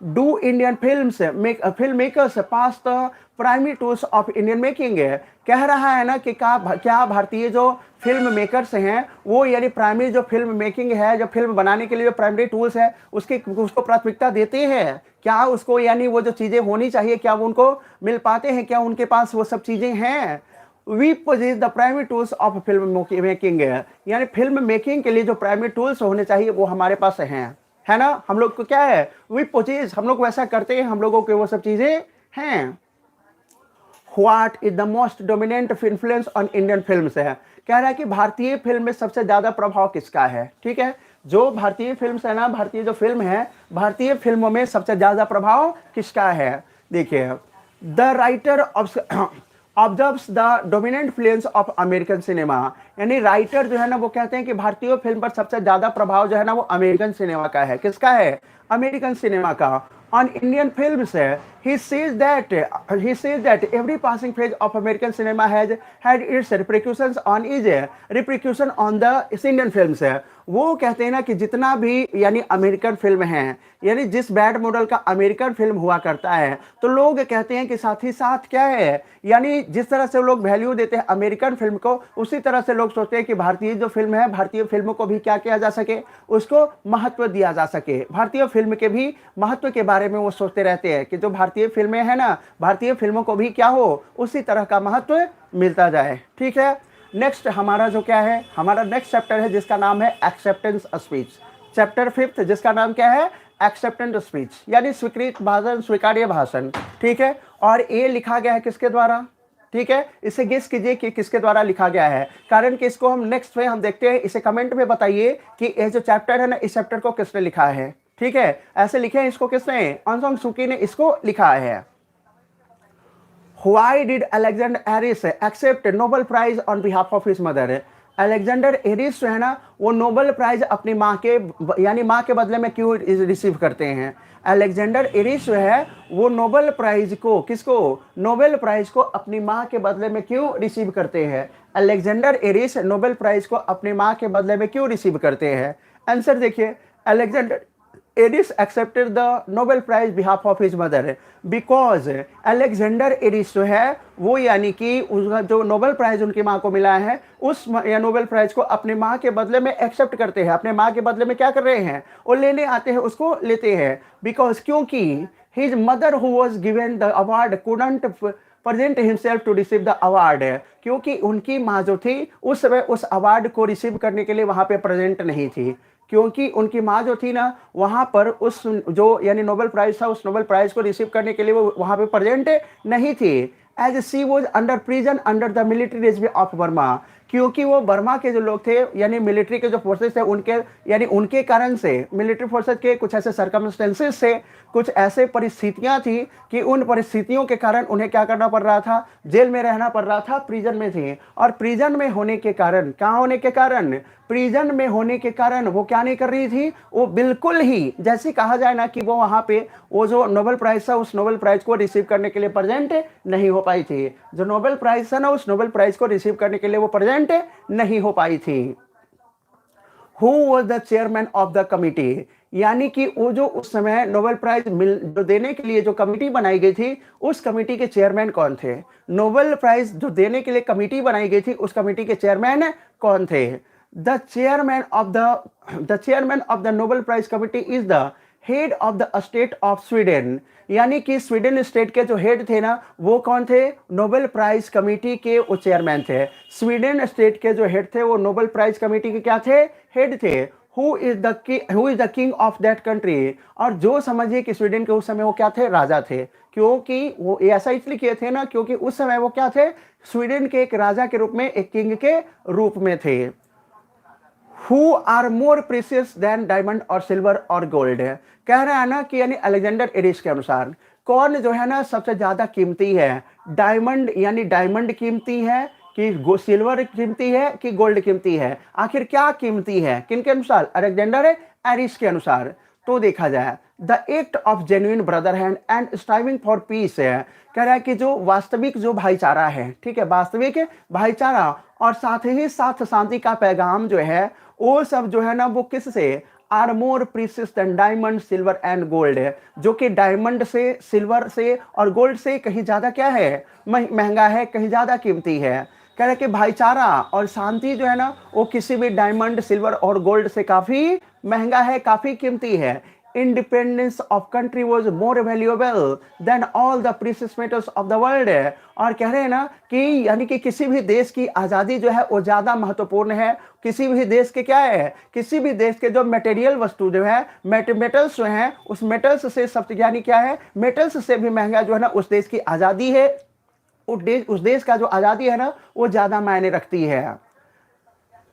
Do Indian film makers pass the primary tools of Indian making है। कह रहा है ना कि क्या भारतीय जो फिल्म मेकर्स हैं वो यानी प्राइमरी जो फिल्म मेकिंग है, जो फिल्म बनाने के लिए जो प्राइमरी टूल्स है उसको प्राथमिकता देते हैं। क्या उसको यानी वो जो चीज़ें होनी चाहिए क्या वो उनको मिल पाते हैं, क्या उनके पास वो सब चीज़ें हैं। We possess the primary tools of film making है, यानी फिल्म मेकिंग के लिए जो प्राइमरी टूल्स होने चाहिए वो हमारे पास हैं, है ना। हम लोग को क्या है, वी पोजेस, हम लोग वैसा करते हैं, हम लोगों के वो सब चीज़ें हैं। What is the most dominant influence on Indian films है। कह रहा है कि भारतीय फिल्म में सबसे ज्यादा प्रभाव किसका है। ठीक है, जो भारतीय फिल्म है ना, भारतीय जो फिल्म है, भारतीय फिल्मों में सबसे ज्यादा प्रभाव किसका है। देखिए, the writer observes the dominant influence of American cinema, यानी राइटर जो है ना वो कहते हैं कि भारतीय फिल्म पर सबसे ज्यादा प्रभाव जो है ना वो अमेरिकन सिनेमा का है। किसका है, अमेरिकन सिनेमा का। On Indian films, he says that every passing phase of American cinema has had its repercussions on the Indian films है। वो कहते हैं ना कि जितना भी यानी अमेरिकन फिल्म है, यानी जिस बैड मॉडल का अमेरिकन फिल्म हुआ करता है, तो लोग कहते हैं कि साथ ही साथ क्या है, यानी जिस तरह से लोग वैल्यू देते हैं अमेरिकन फिल्म को, उसी तरह से लोग सोचते हैं कि भारतीय जो फिल्म है, भारतीय फिल्मों को भी क्या किया जा सके, उसको महत्व दिया जा सके। भारतीय फिल्म के भी महत्व के बारे में वो सोचते रहते हैं कि जो भारतीय फिल्में हैं ना, भारतीय फिल्मों को भी क्या हो, उसी तरह का महत्व मिलता जाए। ठीक है, नेक्स्ट हमारा जो क्या है, हमारा नेक्स्ट चैप्टर है जिसका नाम है एक्सेप्टेंस स्पीच। चैप्टर 5 जिसका नाम क्या है, एक्सेप्टेंस स्पीच, यानी स्वीकृत भाषण, स्वीकार्य भाषण। ठीक है, और ये लिखा गया है किसके द्वारा। ठीक है, इसे गेस कीजिए कि किसके द्वारा लिखा गया है, कारण कि इसको हम नेक्स्ट में हम देखते हैं। इसे कमेंट में बताइए कि ये जो चैप्टर है ना, इस चैप्टर को किसने लिखा है। ठीक है, ऐसे लिखे हैं इसको किसने, ऑन सांग सूकी ने इसको लिखा है। Why did Alexander Harris accept Nobel Prize on behalf of his mother? Alexander Aris जो है ना वो नोबेल प्राइज अपनी माँ के यानी माँ के बदले में क्यों रिसीव करते हैं। अलेक्जेंडर एरिस जो है वो नोबेल प्राइज को, किसको, नोबेल प्राइज को अपनी माँ के बदले में क्यों रिसीव करते हैं। अलेक्जेंडर एरिस नोबेल प्राइज को अपनी माँ के बदले में क्यों रिसीव करते हैं। आंसर देखिए, Aris accepted the Nobel prize behalf of his mother, because Alexander Aris जो है वो यानी कि उसका जो नोबेल प्राइज उनकी माँ को मिला है उस या नोबेल प्राइज को अपने माँ के बदले में एक्सेप्ट करते हैं, अपने माँ के बदले में क्या कर रहे हैं, वो लेने आते हैं, उसको लेते हैं। बिकॉज क्योंकि his mother who was given the award couldn't present himself to receive the award, क्योंकि उनकी माँ जो थी उस समय उस अवार्ड को रिसीव करने के लिए वहां पे प्रेजेंट नहीं थी, क्योंकि उनकी माँ जो थी ना वहां पर उस जो यानी नोबेल प्राइज था उस नोबेल प्राइज को रिसीव करने के लिए वो वहां पे प्रेजेंट नहीं थी। As she was under prison under the military regime of Burma, क्योंकि वो बर्मा के जो लोग थे यानी मिलिट्री के जो फोर्सेस थे उनके यानी उनके कारण से मिलिट्री फोर्सेस के कुछ ऐसे सर्कमस्टेंसेस थे, कुछ ऐसे परिस्थितियां थी कि उन परिस्थितियों के कारण उन्हें क्या करना पड़ रहा था, जेल में रहना पड़ रहा था, प्रिजन में थी। और प्रिजन में होने के कारण, कहाँ होने के कारण, प्रिजन में होने के कारण वो क्या नहीं कर रही थी, वो बिल्कुल ही जैसे कहा जाए ना कि वो वहां पे वो जो नोबेल प्राइज था उस नोबेल प्राइज को रिसीव करने के लिए प्रेजेंट नहीं हो पाई थी। जो नोबेल प्राइज था ना उस नोबेल प्राइज को रिसीव करने के लिए वो प्रेजेंट नहीं हो पाई थी। Who was the chairman of the committee, यानी कि वो जो उस समय नोबेल प्राइज जो देने के लिए जो कमिटी बनाई गई थी उस कमिटी के चेयरमैन कौन थे, नोबेल प्राइज जो देने के लिए कमिटी बनाई गई थी उस कमिटी के चेयरमैन कौन थे। The chairman of the Nobel prize committee is the head of the state of Sweden, यानी कि स्वीडन स्टेट के जो हेड थे ना वो कौन थे, नोबेल प्राइज कमेटी के वो चेयरमैन थे। स्वीडन स्टेट के जो हेड थे वो नोबेल प्राइज कमेटी के क्या थे, हेड थे। Who is the king of that country, और जो समझिए कि स्वीडन के उस समय वो क्या थे, राजा थे, क्योंकि वो ऐसा इसलिए किए थे ना क्योंकि उस समय वो क्या थे, स्वीडन के एक राजा के रूप में, एक किंग के रूप में थे। Who are more precious than diamond और सिल्वर और गोल्ड, कह रहा है ना कि यानी अलेक्जेंडर एडिस के अनुसार कौन जो है ना सबसे ज्यादा कीमती है, डायमंड यानी डायमंड कीमती है कि सिल्वर कीमती है कि गोल्ड कीमती है, आखिर क्या कीमती है, किनके अनुसार, अलेक्जेंडर एडिस के अनुसार। तो देखा जाए the act of genuine brotherhood and striving for piece है, कह रहा है कि जो वास्तविक जो भाईचारा है, ठीक है, वास्तविक भाईचारा और साथ ही साथ शांति का पैगाम जो है वो सब जो है ना वो किससे, are more precious than diamond silver and gold है, जो कि डायमंड से, सिल्वर से और गोल्ड से कहीं ज्यादा क्या है, महंगा है, कहीं ज्यादा कीमती है। कह रहे कि भाईचारा और शांति जो है ना वो किसी भी डायमंड, सिल्वर और गोल्ड से काफी महंगा है, काफी कीमती है। Independence of country was more valuable then all the precious metals of the world, और कह रहे हैं ना कि यानी कि किसी भी देश की आज़ादी जो है वो ज़्यादा महत्वपूर्ण है, किसी भी देश के क्या है, किसी भी देश के जो मटेरियल वस्तु जो है, मेटल्स जो हैं, उस मेटल्स से सब यानी क्या है, मेटल्स से भी महंगा जो है ना उस देश की आज़ादी है, उस देश का जो आज़ादी है ना वो ज़्यादा मायने रखती है।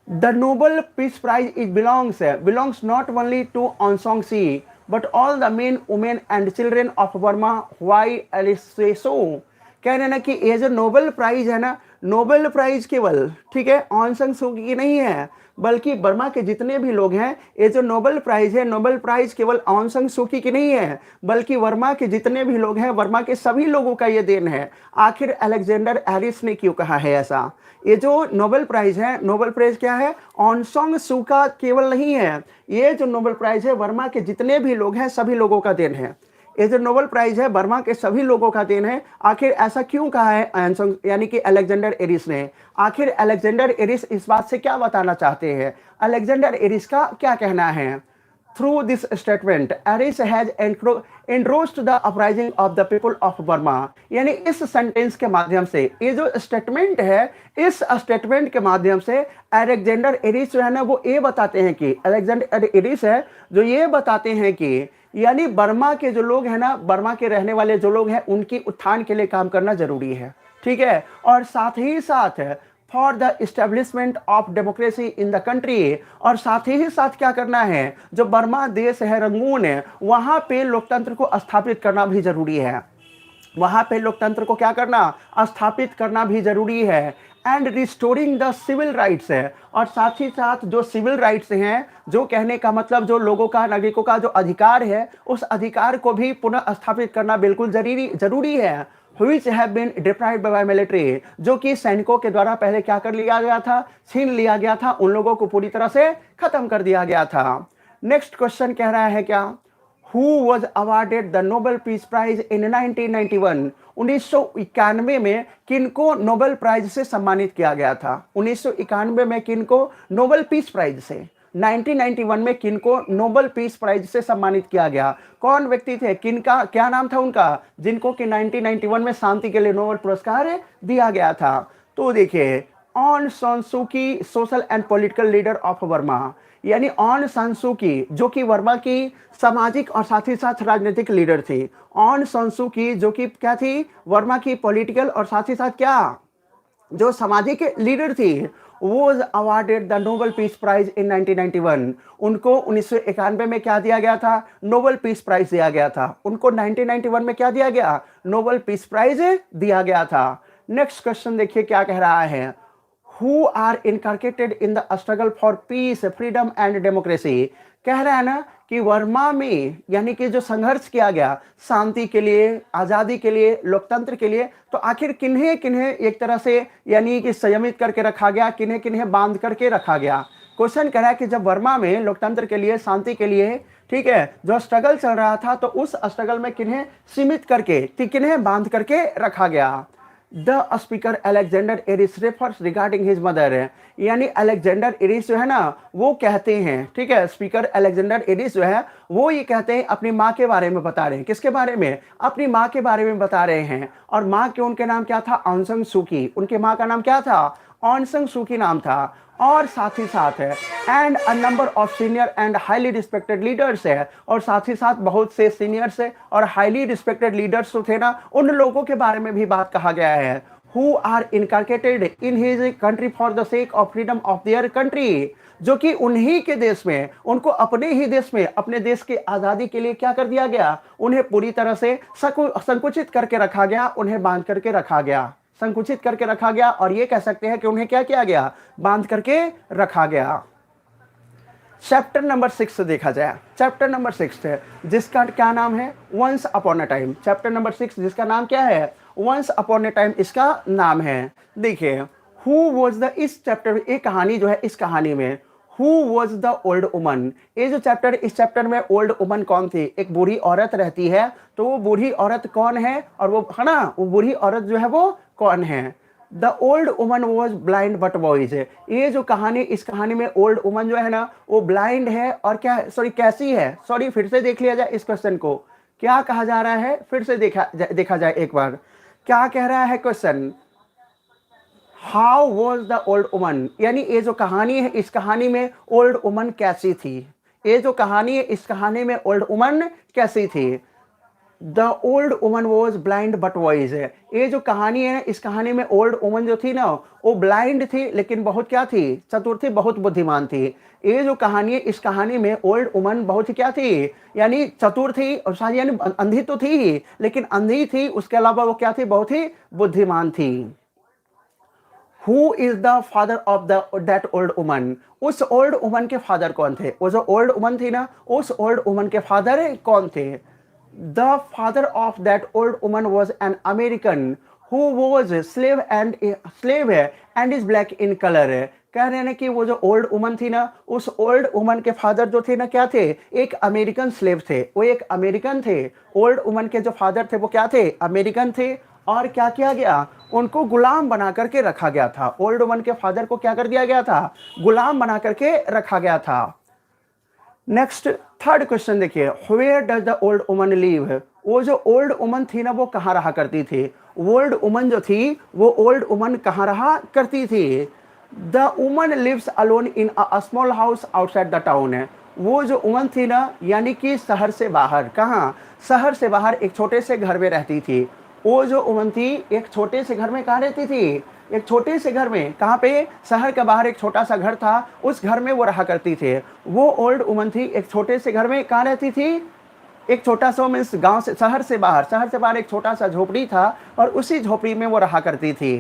The Nobel Peace Prize it belongs not only to Aung San Suu Kyi but all the men, women and children of Burma. Why say so? कह रहे ना कि ये जो नोबेल प्राइज है ना, नोबेल प्राइज केवल, ठीक है, ऑन सांग सू की नहीं है, बल्कि बर्मा के जितने भी लोग हैं, ये जो नोबेल प्राइज है, नोबेल प्राइज केवल ऑन सांग सू की नहीं है, बल्कि बर्मा के जितने भी लोग हैं, बर्मा के सभी लोगों का ये देन है। आखिर अलेक्जेंडर एरिस ने क्यों कहा है ऐसा? ये जो नोबेल प्राइज है, नोबेल प्राइज क्या है, ऑन सांग सू का केवल नहीं है, ये जो नोबेल प्राइज है बर्मा के जितने भी लोग हैं सभी लोगों का देन है। ये जो नोबेल प्राइज है बर्मा के सभी लोगों का देन है। आखिर ऐसा क्यों कहा है यानी कि अलेक्जेंडर एरिस ने? आखिर अलेक्जेंडर एरिस इस बात से क्या बताना चाहते हैं? अलेक्जेंडर एरिस का क्या कहना है? Through this statement Aris has endorsed the uprising of the people of Burma, यानी इस सेंटेंस के माध्यम से, ये जो स्टेटमेंट है, इस स्टेटमेंट के माध्यम से अलेक्जेंडर एरिस जो है ना वो ये बताते हैं कि, अलेक्जेंडर एरिस है जो ये बताते हैं कि यानी बर्मा के जो लोग हैं ना, बर्मा के रहने वाले जो लोग हैं उनकी उत्थान के लिए काम करना जरूरी है, ठीक है, और साथ ही साथ for the establishment of democracy in the country, और साथ ही साथ क्या करना है, जो बर्मा देश है रंगून है वहां पे लोकतंत्र को स्थापित करना भी जरूरी है, वहां पे लोकतंत्र को क्या करना, स्थापित करना भी जरूरी है। And restoring the civil rights है, और साथ ही साथ जो सिविल राइट्स हैं, जो कहने का मतलब जो लोगों का, नागरिकों का जो अधिकार है, उस अधिकार को भी पुनः स्थापित करना बिल्कुल जरूरी है। Which have been deprived by military, जो कि सैनिकों के द्वारा पहले क्या कर लिया गया था, छीन लिया गया था, उन लोगों को पूरी तरह से खत्म कर दिया गया था। नेक्स्ट क्वेश्चन कह रहा है क्या, who was awarded the Nobel peace prize in 1991। 1991 में किनको नोबेल प्राइज से सम्मानित किया गया था? 1991 में किनको नोबेल पीस प्राइज से, 1991 में किनको नोबेल पीस प्राइज से सम्मानित किया गया? कौन व्यक्ति थे, किनका क्या नाम था उनका, जिनको कि 1991 में शांति के लिए नोबेल पुरस्कार दिया गया था? तो देखिए, ऑन सान सू की, social and political leader of Verma, यानी ऑन सान सू की जो कि वर्मा की सामाजिक और साथ ही साथ राजनीतिक लीडर थी। ऑन सान सू की जो कि क्या थी, वर्मा की पॉलिटिकल और साथ ही साथ क्या, जो सामाजिक लीडर थी, वो awarded the Nobel peace prize in 1991। उनको 1991 में क्या दिया गया था? नोबेल पीस प्राइज दिया गया था। उनको 1991 में क्या दिया गया? नोबेल पीस प्राइज दिया गया था। नेक्स्ट क्वेश्चन देखिए क्या कह रहा है, who are incarcerated in the struggle for peace, freedom and democracy. कह रहा है ना कि वर्मा में यानी कि जो संघर्ष किया गया शांति के लिए, आज़ादी के लिए, लोकतंत्र के लिए, तो आखिर किन्हें किन्हें एक तरह से यानी कि संयमित करके रखा गया, किन्हें किन्हें बांध करके रखा गया? क्वेश्चन कह रहा है कि जब वर्मा में लोकतंत्र के लिए, शांति के लिए, ठीक है, जो स्ट्रगल चल रहा था, तो उस स्ट्रगल में किन्हें सीमित करके, किन्हें बांध करके रखा गया? The speaker Alexander Aris refers regarding his mother, यानी अलेक्जेंडर एरिस जो है ना, वो कहते हैं, ठीक है, स्पीकर अलेक्जेंडर एरिस जो है वो ये कहते हैं, अपनी माँ के बारे में बता रहे हैं। किसके बारे में? अपनी माँ के बारे में बता रहे हैं। और माँ के उनके नाम क्या था? ऑन सान सू की। उनके माँ का नाम क्या था? ऑन सान सू की नाम था। और साथ ही साथ है and a number of senior and highly respected leaders है, और साथ ही साथ बहुत से सीनियर्स है और हाईली रिस्पेक्टेड लीडर्स जो थे ना, उन लोगों के बारे में भी बात कहा गया है। Who are incarcerated in his country for the sake of freedom of their country, जो कि उन्हीं के देश में, उनको अपने ही देश में, अपने देश की आज़ादी के लिए क्या कर दिया गया? उन्हें पूरी तरह से संकुचित करके रखा गया, उन्हें बांध करके रखा गया, संकुचित करके रखा गया। और ये कह सकते हैं कि उन्हें क्या किया गया? बांध करके रखा गया। चैप्टर नंबर 6 देखा जाए, चैप्टर नंबर 6 है जिसका क्या नाम है? Once upon a time. Chapter number 6 जिसका नाम क्या है? वंस अपॉन अ टाइम इसका नाम है। देखिए, हु वॉज द, इस चैप्टर, एक कहानी जो है, इस कहानी में who was the old woman, ये जो चैप्टर, इस चैप्टर में ओल्ड वुमन कौन थी? एक बूढ़ी औरत रहती है, तो वो बूढ़ी औरत कौन है? और वो है ना, वो बूढ़ी औरत जो है वो कौन है? The old woman was blind but wise. ये जो कहानी, इस कहानी में ओल्ड वुमन जो है ना, वो ब्लाइंड है और क्या, सॉरी कैसी है, सॉरी फिर से देख लिया जाए इस क्वेश्चन को, क्या कहा जा रहा है, फिर से देखा जाए एक बार, क्या कह रहा है question? How was the old woman, यानी ये जो कहानी है, इस कहानी में ओल्ड वुमन कैसी थी? ये जो कहानी है, इस कहानी में ओल्ड वुमन कैसी थी? The old woman was blind but wise है। ये जो कहानी है, इस कहानी में ओल्ड वुमन जो थी ना, वो ब्लाइंड थी, लेकिन बहुत क्या थी? चतुर थी, बहुत बुद्धिमान थी। ये जो कहानी है, इस कहानी में ओल्ड वुमन बहुत क्या थी? यानी चतुर थी, और शायद यानी अंधी तो थी ही, लेकिन अंधी थी, उसके अलावा वो क्या थी? बहुत ही बुद्धिमान थी। Who is the father of the that old woman, उस ओल्ड वुमन के फादर कौन थे? वो जो ओल्ड वुमन थी ना, उस ओल्ड वुमन के फादर कौन थे? The father of that old woman was an American who was slave and is black in colour. कह रहे हैं कि वो जो ओल्ड वुमन थी ना, उस ओल्ड वुमन के फादर जो थे ना, क्या थे? एक अमेरिकन स्लेव थे, वो एक अमेरिकन थे। ओल्ड वुमन के जो फादर थे वो क्या थे? अमेरिकन थे। और क्या किया गया? उनको गुलाम बना करके रखा गया था। ओल्ड वुमन के फादर को क्या कर दिया गया था? गुलाम बना करके रखा गया था। नेक्स्ट थर्ड क्वेश्चन देखिए, where does the old woman live, वो जो ओल्ड वुमन थी ना, वो कहाँ रहा करती थी? ओल्ड वुमन जो थी, वो ओल्ड वुमन कहाँ रहा करती थी? The woman lives alone in a small house outside the town है। वो जो वुमन थी ना, यानी कि शहर से बाहर, कहाँ? शहर से बाहर एक छोटे से घर में रहती थी। वो जो वुमन थी, एक छोटे से घर में कहाँ रहती थी? एक छोटे से घर में, कहाँ पे? शहर के बाहर एक छोटा सा घर था, उस घर में वो रहा करती थे। वो ओल्ड वुमन थी, एक छोटे से घर में कहाँ रहती थी? एक छोटा सा, मीन्स गांव से, शहर से बाहर एक छोटा सा झोपड़ी था, और उसी झोपड़ी में वो रहा करती थी।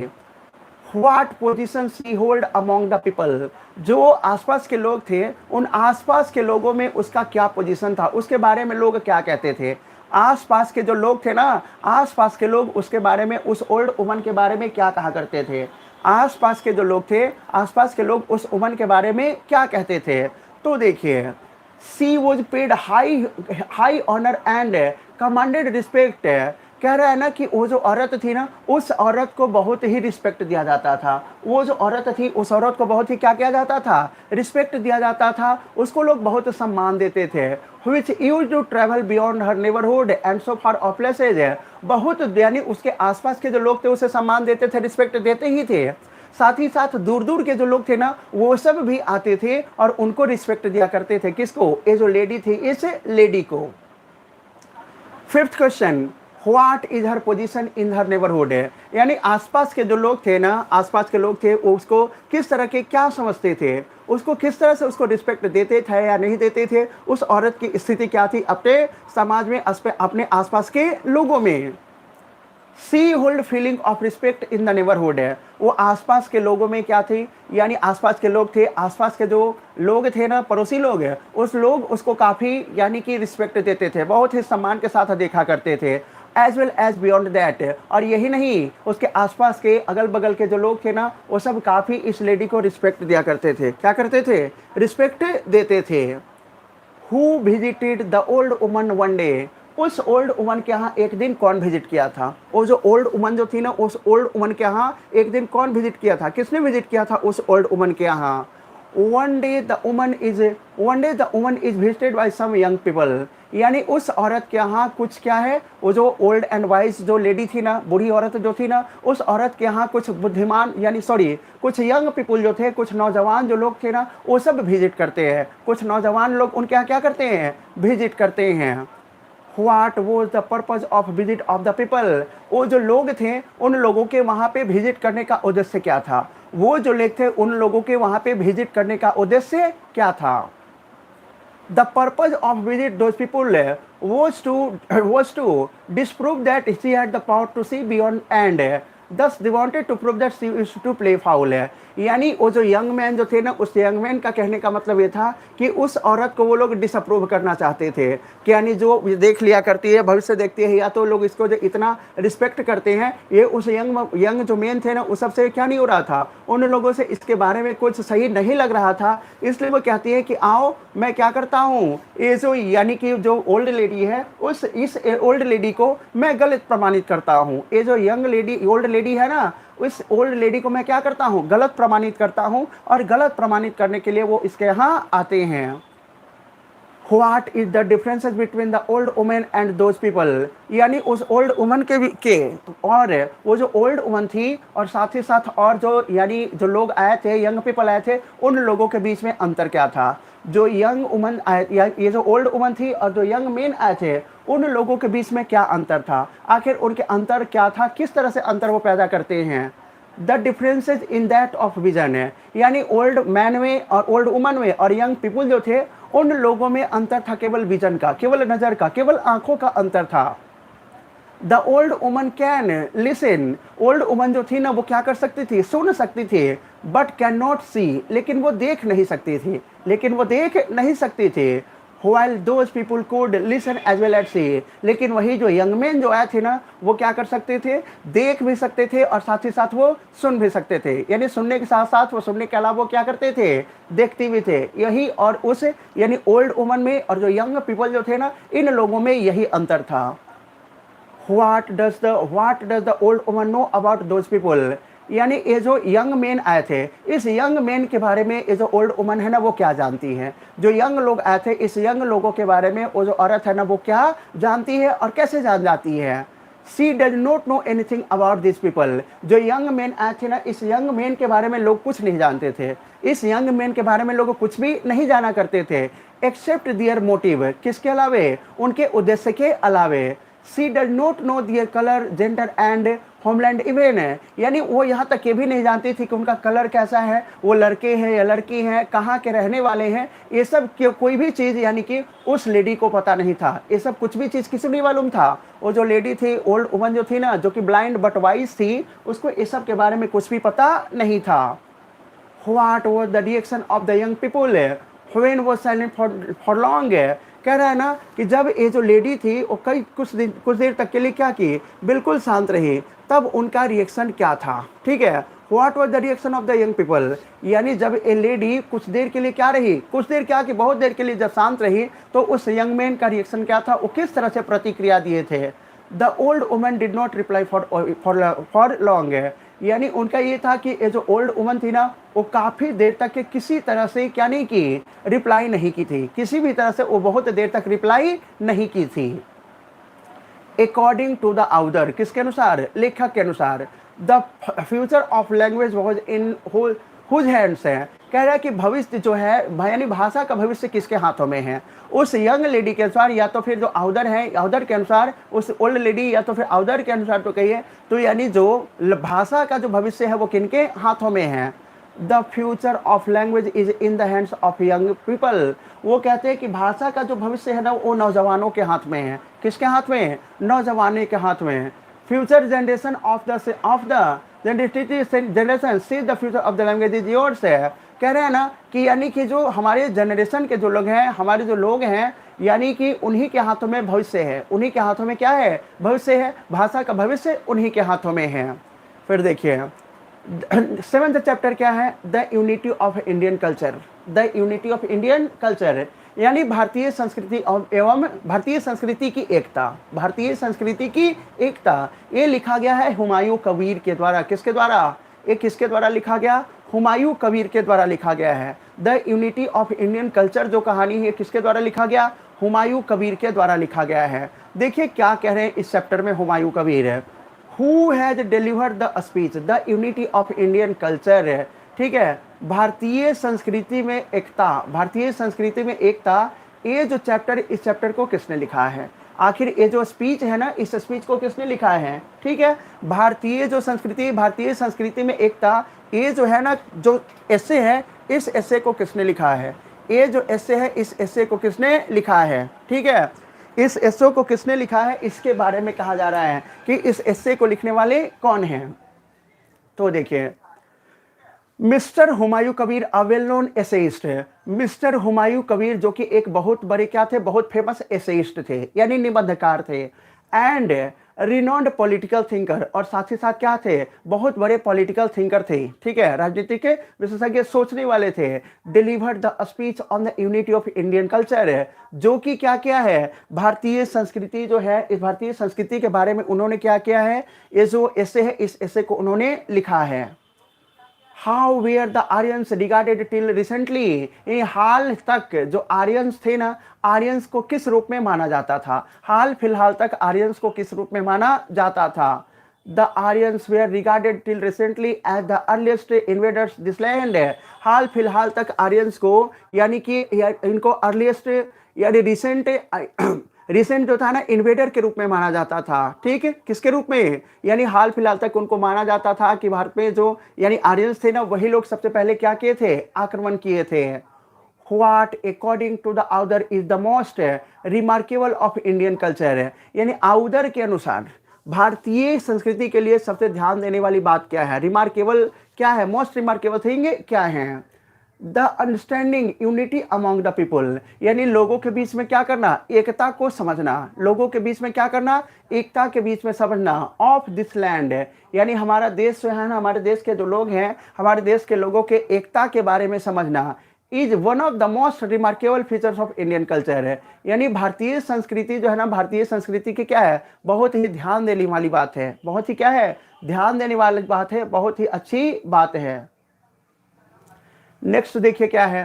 What position she hold among the people, जो आसपास के लोग थे, उन आसपास के लोगों में उसका क्या पोजीशन था, उसके बारे में लोग क्या कहते थे? आसपास के जो लोग थे ना, आसपास के लोग उसके बारे में, उस ओल्ड वुमन के बारे में क्या कहा करते थे? आसपास के जो लोग थे, आसपास के लोग उस वुमन के बारे में क्या कहते थे? तो देखिए, she was paid high honour and commanded respect. कह रहा है ना कि वो जो औरत थी ना, उस औरत को बहुत ही रिस्पेक्ट दिया जाता था। वो जो औरत थी, उस औरत को बहुत ही क्या किया जाता था, रिस्पेक्ट दिया जाता था, उसको लोग बहुत सम्मान देते थे। Which use to travel beyond her neighbourhood and so far off places. बहुत यानी उसके आसपास के जो लोग थे उसे सम्मान देते थे, रिस्पेक्ट देते ही थे। साथ ही साथ दूर दूर के जो लोग थे ना, वो सब भी आते थे और उनको रिस्पेक्ट दिया करते थे। किसको? ये जो लेडी थी, इस लेडी को। Fifth question, what is her position in her neighbourhood. यानी आसपास के जो लोग थे ना, आसपास के लोग थे, उसको किस तरह के क्या समझते थे, उसको किस तरह से उसको रिस्पेक्ट देते थे या नहीं देते थे, उस औरत की स्थिति क्या थी अपने समाज में, अपने आसपास के लोगों में। She hold feeling of respect in the neighbourhood. वो आसपास के लोगों में क्या थी, यानी आसपास के लोग थे, आसपास के जो लोग थे ना, पड़ोसी लोग, उस लोग उसको काफ़ी यानी कि रिस्पेक्ट देते थे, बहुत ही सम्मान के साथ देखा करते थे। As well as beyond that, और यही नहीं, उसके आसपास के अगल बगल के जो लोग थे ना, वो सब काफ़ी इस लेडी को रिस्पेक्ट दिया करते थे। क्या करते थे? रिस्पेक्ट देते थे। Who visited the old woman one day. उस ओल्ड वुमन के यहाँ एक दिन कौन विजिट किया था? वो जो ओल्ड वुमन जो थी ना, उस ओल्ड वुमन के यहाँ एक दिन कौन विजिट किया था? किसने विजिट किया था उस ओल्ड वुमन के यहाँ? One day the woman is visited by some young people. यानी उस औरत के यहाँ कुछ क्या है, वो जो ओल्ड एंड वाइज जो लेडी थी ना, बूढ़ी औरत जो थी ना, उस औरत के यहाँ कुछ बुद्धिमान यानी कुछ यंग पीपल जो थे, कुछ नौजवान जो लोग थे ना, वो सब विजिट करते हैं। कुछ नौजवान लोग उनके यहाँ क्या करते हैं? विजिट करते हैं। What was the purpose of visit of the people? वो जो लोग थे, उन लोगों के वहाँ पे विजिट करने का उद्देश्य क्या था? वो जो लोग थे, उन लोगों के वहाँ पे विजिट करने का उद्देश्य क्या था? The purpose of visit those people was to disprove that she had the power to see beyond, and thus they wanted to prove that she used to play foul। यानी वो जो यंग मैन जो थे ना, उस young man का कहने का मतलब ये था कि उस औरत को वो लोग डिसअप्रूव करना चाहते थे कि यानी जो देख लिया करती है, भविष्य देखती है, या तो लोग इसको जो इतना रिस्पेक्ट करते हैं, ये उस यंग जो मैन थे ना, उस सबसे क्या नहीं हो रहा था, उन लोगों से इसके बारे में कुछ सही नहीं लग रहा था। इसलिए वो कहती है कि आओ मैं क्या करता हूँ, ये जो यानी कि जो ओल्ड लेडी है, इस ओल्ड लेडी को मैं गलत प्रमाणित करता हूँ। ये जो यंग लेडी ओल्ड लेडी है ना, उस ओल्ड लेडी को मैं क्या करता हूँ? गलत प्रमाणित करता हूँ, और गलत प्रमाणित करने के लिए वो इसके यहाँ आते हैं। What is the differences between the old woman and those people? यानी उस ओल्ड वुमन के और वो जो ओल्ड वुमन थी, और साथ ही साथ और जो यानी जो लोग आए थे, यंग पीपल आए थे, उन लोगों के बीच में अंतर क्या था? जो यंग वुमन ये जो ओल्ड वुमन थी और जो यंग मेन आए थे, उन लोगों के बीच में क्या अंतर था? आखिर उनके अंतर क्या था? किस तरह से अंतर वो पैदा करते हैं? The differences in that of vision है, यानी ओल्ड मैन में और ओल्ड वुमन में और यंग पीपल जो थे, उन लोगों में अंतर था केवल विजन का, केवल नज़र का, केवल आंखों का अंतर था। The old woman can listen. Old woman जो थी ना, वो क्या कर सकती थी? सुन सकती थी, बट कैन नॉट सी, लेकिन वो देख नहीं सकती थी। While those people could listen as well as see। लेकिन वही जो यंग मैन जो आए थे ना, वो क्या कर सकते थे? देख भी सकते थे और साथ ही साथ वो सुन भी सकते थे। यानी सुनने के साथ साथ वो सुनने के अलावा वो क्या करते थे? देखते भी थे। यही और उस यानी ओल्ड वुमन में और जो यंग पीपल जो थे ना, इन लोगों में यही अंतर था। What does the old woman know about those people? यानी ये जो यंग मैन आए थे, इस यंग मैन के बारे में ये जो ओल्ड वुमन है ना, वो क्या जानती है? जो यंग लोग आए थे, इस यंग लोगों के बारे में वो जो औरत है ना, वो क्या जानती है और कैसे जान जाती है? She does not know anything about this people. जो यंग मैन आए थे ना, इस यंग मैन के बारे में लोग कुछ नहीं जानते थे। इस यंग मैन के बारे में लोग कुछ भी नहीं जाना करते थे, एक्सेप्ट दियर मोटिव। किसके अलावे? उनके उद्देश्य के अलावे। She does not know their colour, gender and homeland even है, यानी वो यहाँ तक ये भी नहीं जानती थी कि उनका कलर कैसा है, वो लड़के हैं या लड़की हैं, कहाँ के रहने वाले हैं। ये सब कोई भी चीज़ यानी कि उस लेडी को पता नहीं था। ये सब कुछ भी चीज़ किसी नहीं मालूम था। वो जो लेडी थी, ओल्ड वुमन जो थी ना, जो कि ब्लाइंड बट वाइज थी, उसको ये सब के बारे में कुछ भी पता नहीं था। What was the reaction of the young people when was silent for long? कह रहा है ना कि जब ये जो लेडी थी वो कुछ देर तक के लिए क्या की, बिल्कुल शांत रही, तब उनका रिएक्शन क्या था, ठीक है। What was the reaction of the young people, यानी जब ए लेडी कुछ देर के लिए क्या रही, कुछ देर क्या कि बहुत देर के लिए जब शांत रही, तो उस यंग मैन का रिएक्शन क्या था, वो किस तरह से प्रतिक्रिया दिए थे। The old woman did not reply for long, यानी उनका ये था कि ये जो ओल्ड वुमन थी ना, वो काफ़ी देर तक के किसी तरह से क्या नहीं की, रिप्लाई नहीं की थी, किसी भी तरह से वो बहुत देर तक रिप्लाई नहीं की थी। अकॉर्डिंग टू द आउदर, किसके अनुसार, लेखक के अनुसार, the future of language was in whose hands है। कह रहा है कि भविष्य जो है, यानी भाषा का भविष्य किसके हाथों में है, उस यंग लेडी के अनुसार, या तो फिर जो आउदर है, आउदर के अनुसार, उस ओल्ड लेडी या तो फिर आउदर के अनुसार तो कहिए, तो यानी जो भाषा का जो भविष्य है वो किनके हाथों में है। The future of language is in the hands of young people, वो कहते हैं कि भाषा का जो भविष्य है ना वो नौजवानों के हाथ में है, किसके हाथ में है, नौजवानों के हाथ में है। Future generation of the generation see the future of the language is yours है। कह रहे हैं ना कि यानी कि जो हमारे जनरेशन के जो लोग हैं, हमारे जो लोग हैं, यानी कि उन्हीं के हाथों में भविष्य है, उन्हीं के हाथों में क्या है, भविष्य है, भाषा का भविष्य उन्हीं के हाथों में है। फिर देखिए 7th चैप्टर क्या है, the unity of Indian culture, the unity of Indian culture, यानी भारतीय संस्कृति एवं भारतीय संस्कृति की एकता, भारतीय संस्कृति की एकता। ये लिखा गया है हुमायूं कबीर के द्वारा, किसके द्वारा, ये किसके द्वारा लिखा गया, हुमायूं कबीर के द्वारा लिखा गया है। The unity of Indian culture जो कहानी है किसके द्वारा लिखा गया, हुमायूं कबीर के द्वारा लिखा गया है। देखिए क्या कह रहे हैं इस चैप्टर में हुमायूं कबीर है, who has delivered the speech the unity of Indian culture है, ठीक है। भारतीय संस्कृति में एकता, भारतीय संस्कृति में एकता, ये जो चैप्टर, इस चैप्टर को किसने लिखा है, आखिर ये जो स्पीच है ना, इस स्पीच को किसने लिखा है, ठीक है। भारतीय जो संस्कृति, भारतीय संस्कृति में एकता, ये जो है ना, जो एसे है, इस एसे को किसने लिखा है, ये जो एसे है, इस एसे को किसने लिखा है, ठीक है। इस एसे को किसने लिखा है, इसके बारे में कहा जा रहा है कि इस एसे को लिखने वाले कौन हैं। तो देखिए mister Humayun Kabir a well known essayist है। मिस्टर हुमायूं कबीर जो कि एक बहुत बड़े क्या थे, बहुत फेमस एसेइस्ट थे, यानी निबंधकार थे, एंड रिनोन्ड पॉलिटिकल थिंकर, और साथ ही साथ क्या थे, बहुत बड़े पॉलिटिकल थिंकर थे, ठीक है, राजनीति के विशेषज्ञ, सोचने वाले थे। Delivered the speech on the unity of Indian culture, जो कि क्या किया है, भारतीय संस्कृति जो है, इस भारतीय संस्कृति के बारे में उन्होंने क्या किया है, ये जो एसे है, इस एसे को उन्होंने लिखा है। How were the Aryans regarded till recently, ये हाल तक जो आर्यंस थे ना, आर्यंस को किस रूप में माना जाता था, हाल फिलहाल तक आर्यंस को किस रूप में माना जाता था। The Aryans were regarded till recently as the earliest invaders this land, हाल फिलहाल तक आर्यंस को, यानी कि इनको अर्लीस्ट यानी रिसेंट जो था ना, इन्वेडर के रूप में माना जाता था, ठीक है, किसके रूप में, यानी हाल फिलहाल तक उनको माना जाता था कि भारत में जो यानी आर्यंस थे ना, वही लोग सबसे पहले क्या किए थे, आक्रमण किए थे। What according to the author is the most remarkable of Indian culture, यानी आउदर के अनुसार भारतीय संस्कृति के लिए सबसे ध्यान देने वाली बात क्या है, रिमार्केबल क्या है, मोस्ट रिमार्केबल थिंग क्या है। The understanding unity among the people, यानी लोगों के बीच में क्या करना, एकता को समझना, लोगों के बीच में क्या करना, एकता के बीच में समझना। ऑफ दिस लैंड, यानी हमारा देश जो है ना, हमारे देश के जो लोग हैं, हमारे देश के लोगों के एकता के बारे में समझना, is one of the most remarkable features of Indian culture है, यानी भारतीय संस्कृति जो है ना, भारतीय संस्कृति की क्या है, बहुत ही ध्यान देने वाली बात है, बहुत ही क्या है, ध्यान देने वाली बात है, बहुत ही अच्छी बात है। नेक्स्ट देखिए क्या है,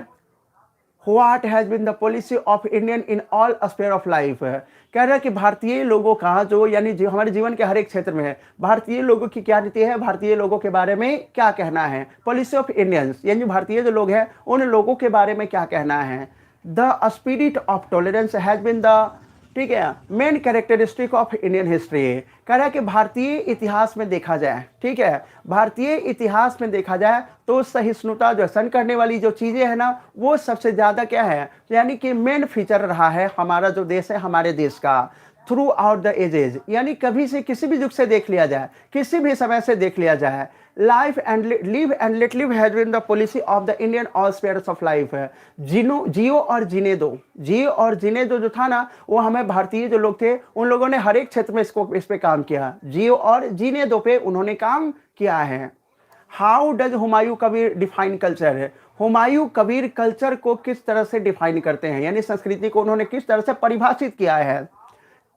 what has been the policy of Indian in all sphere of life, कह रहा है कि भारतीय लोगों का जो, यानी हमारे जीवन के हर एक क्षेत्र में है, भारतीय लोगों की क्या नीति है, भारतीय लोगों के बारे में क्या कहना है। पॉलिसी ऑफ इंडियंस, यानी भारतीय जो लोग हैं उन लोगों के बारे में क्या कहना है। The spirit of tolerance has been the, ठीक है, main characteristic of Indian history, कह रहा है कि भारतीय इतिहास में देखा जाए, ठीक है, भारतीय इतिहास में देखा जाए तो सहिष्णुता, जो सहन करने वाली जो चीज़ें हैं ना, वो सबसे ज़्यादा क्या है, यानी कि मेन फीचर रहा है हमारा जो देश है, हमारे देश का, थ्रू आउट द एजेज, यानी कभी से किसी भी युग से देख लिया जाए, किसी भी समय से देख लिया जाए, life and live and let live has been the policy of the Indian all spheres of life है। जियो और जीने दो, जियो और जीने दो जो था ना, वो हमें भारतीय जो लोग थे उन लोगों ने हर एक क्षेत्र में इस पे काम किया। जियो और जीने दो पे उन्होंने काम किया है। How does Humayun Kabir define culture है? हुमायूं कबीर कल्चर को किस तरह से डिफाइन करते हैं, यानी संस्कृति को उन्होंने किस तरह से परिभाषित किया है?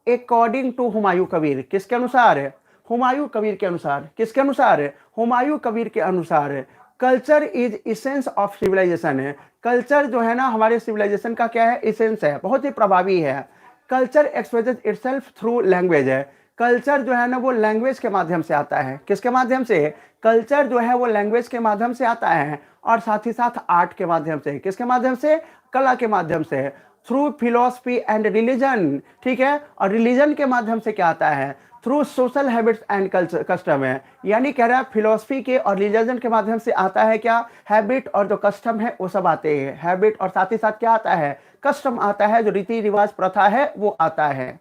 अकॉर्डिंग टू हुमायूं कबीर, किसके अनुसार है? हुमायूं कबीर के अनुसार। किसके अनुसार है? हुमायूं कबीर के अनुसार है। Culture is essence of civilisation है। कल्चर जो है ना हमारे सिविलाइजेशन का क्या है? इसेंस है, बहुत ही प्रभावी है। Culture expresses itself through language है। कल्चर जो है ना वो लैंग्वेज के माध्यम से आता है। किसके माध्यम से? कल्चर जो है वो लैंग्वेज के माध्यम से आता है, और साथ ही साथ आर्ट के माध्यम से। किसके माध्यम से? कला के माध्यम से। थ्रू फिलोसफी एंड रिलीजन, ठीक है, और रिलीजन के माध्यम से क्या आता है? Through social habits and culture custom है। यानी कह रहा है फिलोसफी के और रिलीजन के माध्यम से आता है क्या? हैबिट और जो कस्टम है वो सब आते हैं। हैबिट और साथ ही साथ क्या आता है? कस्टम आता है, जो रीति रिवाज प्रथा है वो आता है।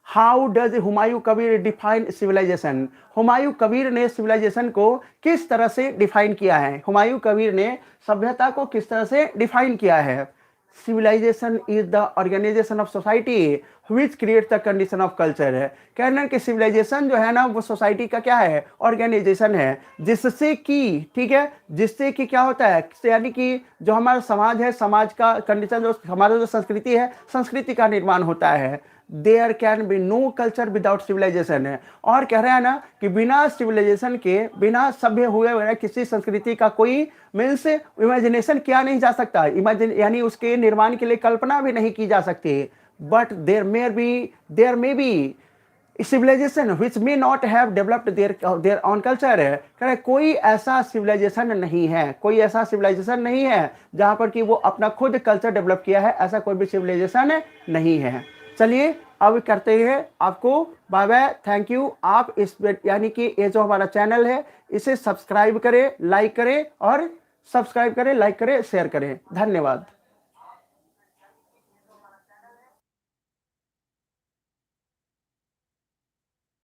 How does Humayun Kabir define civilisation? Humayun Kabir ने सिविलाइजेशन को किस तरह से डिफाइन किया है? हुमायूं कबीर ने सभ्यता को किस तरह से डिफाइन किया है? Civilisation is the organisation of society which create the condition of culture है। कहना है कि सिविलाइजेशन जो है ना वो सोसाइटी का क्या है? ऑर्गेनाइजेशन है, जिससे कि, ठीक है, जिससे कि क्या होता है, यानी कि जो हमारा समाज है, समाज का कंडीशन, जो हमारा जो संस्कृति है, संस्कृति का निर्माण होता है। There can be no culture without civilisation है। और कह रहा है ना कि बिना सिविलाइजेशन के, बिना सभ्य हुए वगैरह किसी संस्कृति का कोई मीन्स इमेजिनेशन किया नहीं जा सकता। इमेजिन यानी उसके निर्माण के लिए कल्पना भी नहीं की जा सकती। But there may be civilisation which may not have developed their own culture है। कह रहे कोई ऐसा सिविलाइजेशन नहीं है, कोई ऐसा सिविलाइजेशन नहीं है जहां पर कि वो अपना खुद कल्चर डेवलप किया है। ऐसा कोई भी सिविलाइजेशन नहीं है। चलिए अब करते हैं आपको बाय बाय, थैंक यू। आप इस यानी कि ये जो हमारा चैनल है इसे सब्सक्राइब करें, लाइक करें, और सब्सक्राइब करें, लाइक करें, शेयर करें। धन्यवाद।